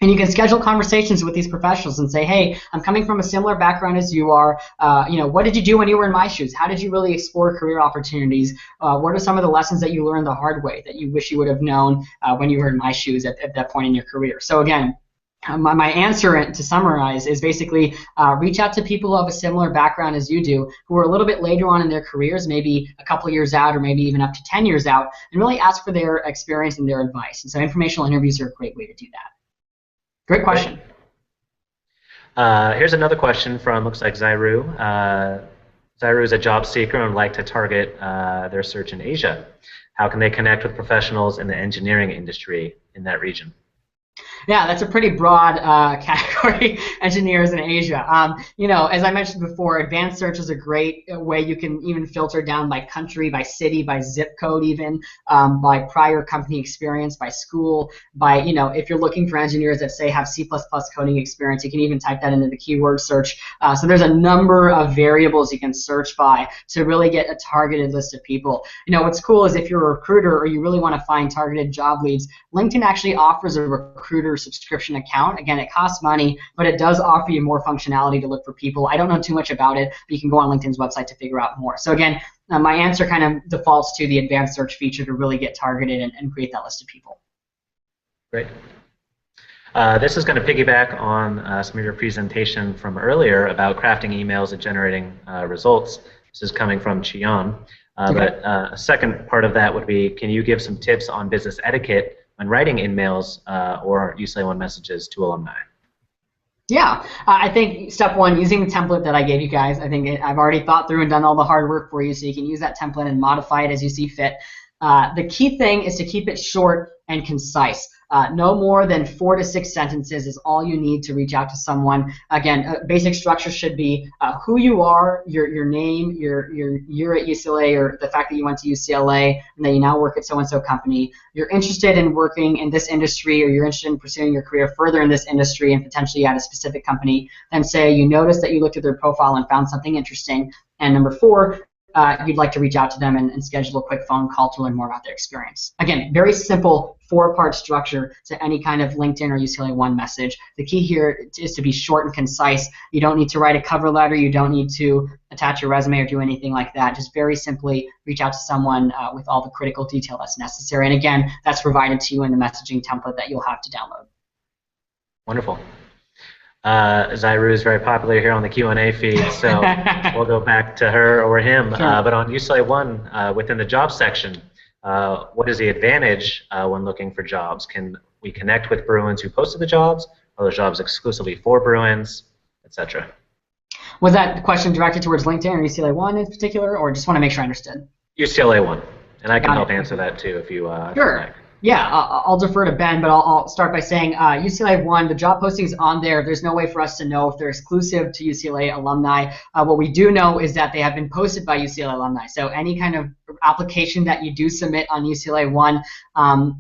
And you can schedule conversations with these professionals and say, hey, I'm coming from a similar background as you are. What did you do when you were in my shoes? How did you really explore career opportunities? What are some of the lessons that you learned the hard way that you wish you would have known when you were in my shoes at that point in your career? So again, my answer to summarize is basically reach out to people who have a similar background as you do, who are a little bit later on in their careers, maybe a couple years out or maybe even up to 10 years out, and really ask for their experience and their advice. And so informational interviews are a great way to do that. Great question. Here's another question from, looks like Zairu. Zairu is a job seeker and would like to target their search in Asia. How can they connect with professionals in the engineering industry in that region? Yeah, that's a pretty broad category, engineers in Asia. As I mentioned before, advanced search is a great way. You can even filter down by country, by city, by zip code even, by prior company experience, by school, by, if you're looking for engineers that say have C++ coding experience, you can even type that into the keyword search. So there's a number of variables you can search by to really get a targeted list of people. What's cool is if you're a recruiter or you really want to find targeted job leads, LinkedIn actually offers a recruiter subscription account. Again, it costs money, but it does offer you more functionality to look for people. I don't know too much about it, but you can go on LinkedIn's website to figure out more. So again, my answer kind of defaults to the advanced search feature to really get targeted and create that list of people. Great. This is going to piggyback on some of your presentation from earlier about crafting emails and generating results. This is coming from Chion. Okay. But a second part of that would be, can you give some tips on business etiquette when writing InMails or UCLA ONE messages to alumni? Yeah, I think step one, using the template that I gave you guys. I think I've already thought through and done all the hard work for you, so you can use that template and modify it as you see fit. The key thing is to keep it short and concise. No more than 4 to 6 sentences is all you need to reach out to someone. Again, basic structure should be who you are, your name, your year at UCLA, or the fact that you went to UCLA and that you now work at so-and-so company. You're interested in working in this industry, or you're interested in pursuing your career further in this industry and potentially at a specific company. Then say you noticed that you looked at their profile and found something interesting. And number 4, you'd like to reach out to them and schedule a quick phone call to learn more about their experience. Again, very simple 4-part structure to any kind of LinkedIn or UCLA ONE message. The key here is to be short and concise. You don't need to write a cover letter. You don't need to attach your resume or do anything like that. Just very simply reach out to someone with all the critical detail that's necessary. And again, that's provided to you in the messaging template that you'll have to download. Wonderful. Zairu is very popular here on the Q&A feed, so we'll go back to her or him. Sure. But on UCLA ONE, within the job section, what is the advantage when looking for jobs? Can we connect with Bruins who posted the jobs? Are those jobs exclusively for Bruins, etc.? Was that question directed towards LinkedIn or UCLA ONE in particular, or just want to make sure I understood? UCLA ONE. And I can Got help it. answer that too if you if you'd Sure. like. Yeah, I'll defer to Ben, but I'll start by saying UCLA ONE, the job postings on there, there's no way for us to know if they're exclusive to UCLA alumni. What we do know is that they have been posted by UCLA alumni. So any kind of application that you do submit on UCLA ONE,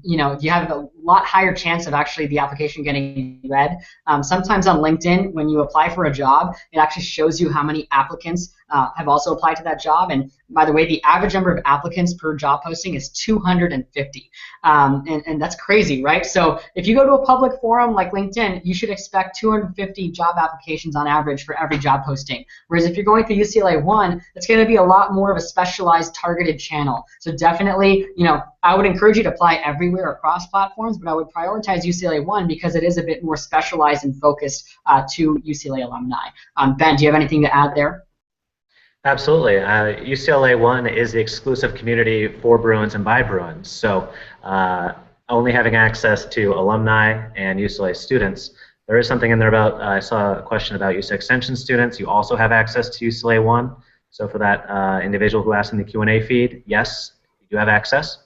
you have a lot higher chance of actually the application getting read. Sometimes on LinkedIn, when you apply for a job, it actually shows you how many applicants have also applied to that job. And by the way, the average number of applicants per job posting is 250. And that's crazy, right? So if you go to a public forum like LinkedIn, you should expect 250 job applications on average for every job posting. Whereas if you're going through UCLA ONE, it's going to be a lot more of a specialized, targeted channel. So definitely, I would encourage you to apply everywhere across platforms, but I would prioritize UCLA ONE because it is a bit more specialized and focused to UCLA alumni. Ben, do you have anything to add there? Absolutely. UCLA ONE is the exclusive community for Bruins and by Bruins. So only having access to alumni and UCLA students. There is something in there about, I saw a question about UCLA Extension students. You also have access to UCLA ONE. So for that individual who asked in the Q&A feed, yes, you do have access.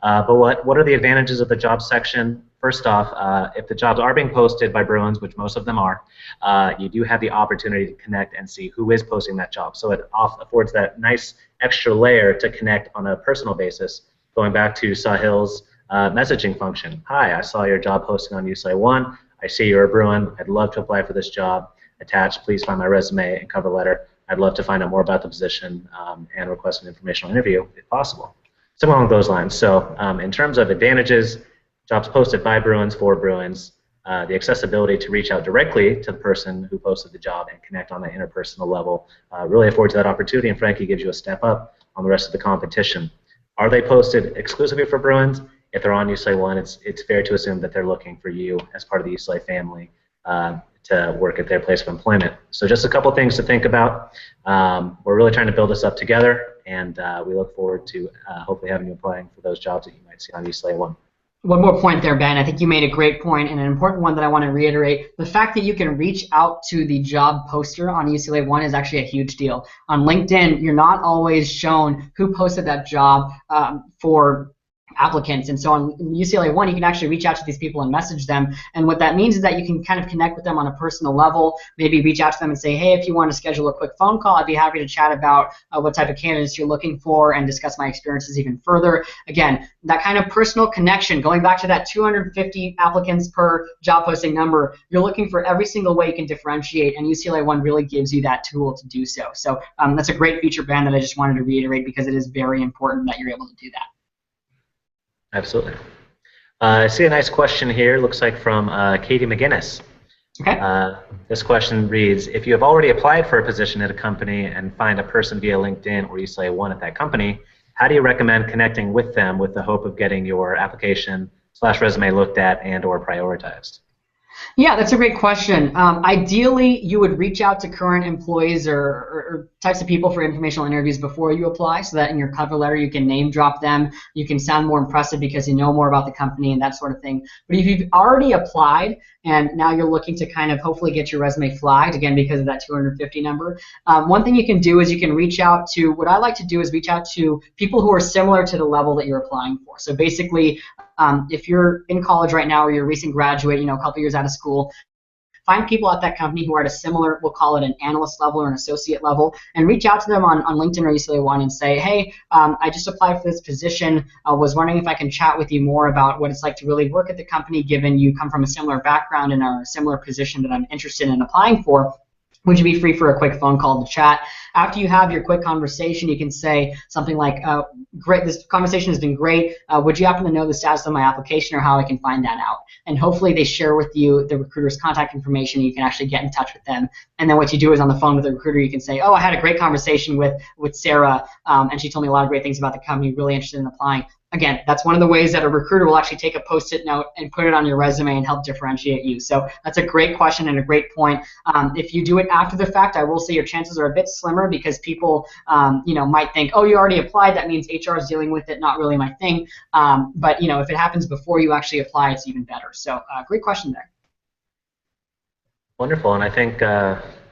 But what are the advantages of the jobs section? First off, if the jobs are being posted by Bruins, which most of them are, you do have the opportunity to connect and see who is posting that job. So it affords that nice extra layer to connect on a personal basis. Going back to Sahil's messaging function. Hi, I saw your job posting on UCLA ONE. I see you're a Bruin. I'd love to apply for this job. Attached, please find my resume and cover letter. I'd love to find out more about the position and request an informational interview if possible. Something along those lines. So in terms of advantages, jobs posted by Bruins for Bruins, the accessibility to reach out directly to the person who posted the job and connect on that interpersonal level really affords that opportunity, and frankly gives you a step up on the rest of the competition. Are they posted exclusively for Bruins? If they're on UCLA ONE, it's fair to assume that they're looking for you as part of the UCLA family to work at their place of employment. So just a couple things to think about. We're really trying to build this up together, and we look forward to hopefully having you applying for those jobs that you might see on UCLA ONE. One more point there, Ben. I think you made a great point and an important one that I want to reiterate. The fact that you can reach out to the job poster on UCLA ONE is actually a huge deal. On LinkedIn, you're not always shown who posted that job for applicants, and so on UCLA ONE you can actually reach out to these people and message them, and what that means is that you can kind of connect with them on a personal level, maybe reach out to them and say, hey, if you want to schedule a quick phone call, I'd be happy to chat about what type of candidates you're looking for and discuss my experiences even further. Again, that kind of personal connection, going back to that 250 applicants per job posting number, you're looking for every single way you can differentiate, and UCLA ONE really gives you that tool to do so. So that's a great feature, Ben, that I just wanted to reiterate because it is very important that you're able to do that. Absolutely. I see a nice question here, looks like from Katie McGinnis. Okay. This question reads, if you have already applied for a position at a company and find a person via LinkedIn or UCLA ONE at that company, how do you recommend connecting with them with the hope of getting your application/resume looked at and or prioritized? Yeah, that's a great question. Ideally, you would reach out to current employees or types of people for informational interviews before you apply, so that in your cover letter you can name drop them, you can sound more impressive because you know more about the company and that sort of thing. But if you've already applied and now you're looking to kind of hopefully get your resume flagged, again because of that 250 number, one thing you can do is you can reach out to, what I like to do is reach out to people who are similar to the level that you're applying for. So basically, if you're in college right now or you're a recent graduate, a couple years out of school, find people at that company who are at a similar, we'll call it an analyst level or an associate level, and reach out to them on LinkedIn or UCLA ONE and say, hey, I just applied for this position. I was wondering if I can chat with you more about what it's like to really work at the company, given you come from a similar background and are a similar position that I'm interested in applying for. Would you be free for a quick phone call to chat? After you have your quick conversation, you can say something like, great, this conversation has been great. Would you happen to know the status of my application or how I can find that out? And hopefully they share with you the recruiter's contact information. You can actually get in touch with them. And then what you do is on the phone with the recruiter, you can say, oh, I had a great conversation with Sarah, and she told me a lot of great things about the company, really interested in applying. Again, that's one of the ways that a recruiter will actually take a Post-it note and put it on your resume and help differentiate you. So that's a great question and a great point. If you do it after the fact, I will say your chances are a bit slimmer because people might think, oh, you already applied, that means HR is dealing with it, not really my thing. But if it happens before you actually apply, it's even better. So great question there. Wonderful, and I think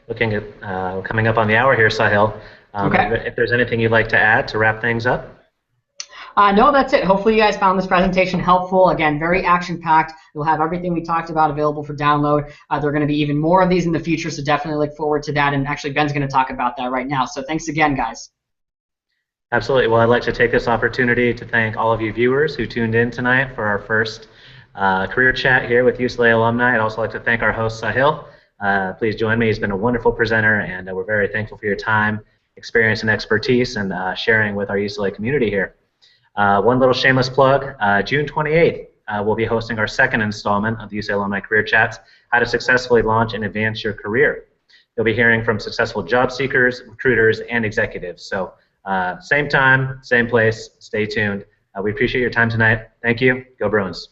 looking at coming up on the hour here, Sahil, Okay. if there's anything you'd like to add to wrap things up. No, that's it. Hopefully you guys found this presentation helpful. Again, very action-packed. You'll have everything we talked about available for download. There are going to be even more of these in the future, so definitely look forward to that. And actually, Ben's going to talk about that right now. So thanks again, guys. Absolutely. Well, I'd like to take this opportunity to thank all of you viewers who tuned in tonight for our first career chat here with UCLA Alumni. I'd also like to thank our host, Sahil. Please join me. He's been a wonderful presenter, and we're very thankful for your time, experience, and expertise, and sharing with our UCLA community here. One little shameless plug, June 28th, we'll be hosting our second installment of the UCLA Alumni Career Chats, How to Successfully Launch and Advance Your Career. You'll be hearing from successful job seekers, recruiters, and executives. So same time, same place, stay tuned. We appreciate your time tonight. Thank you. Go Bruins.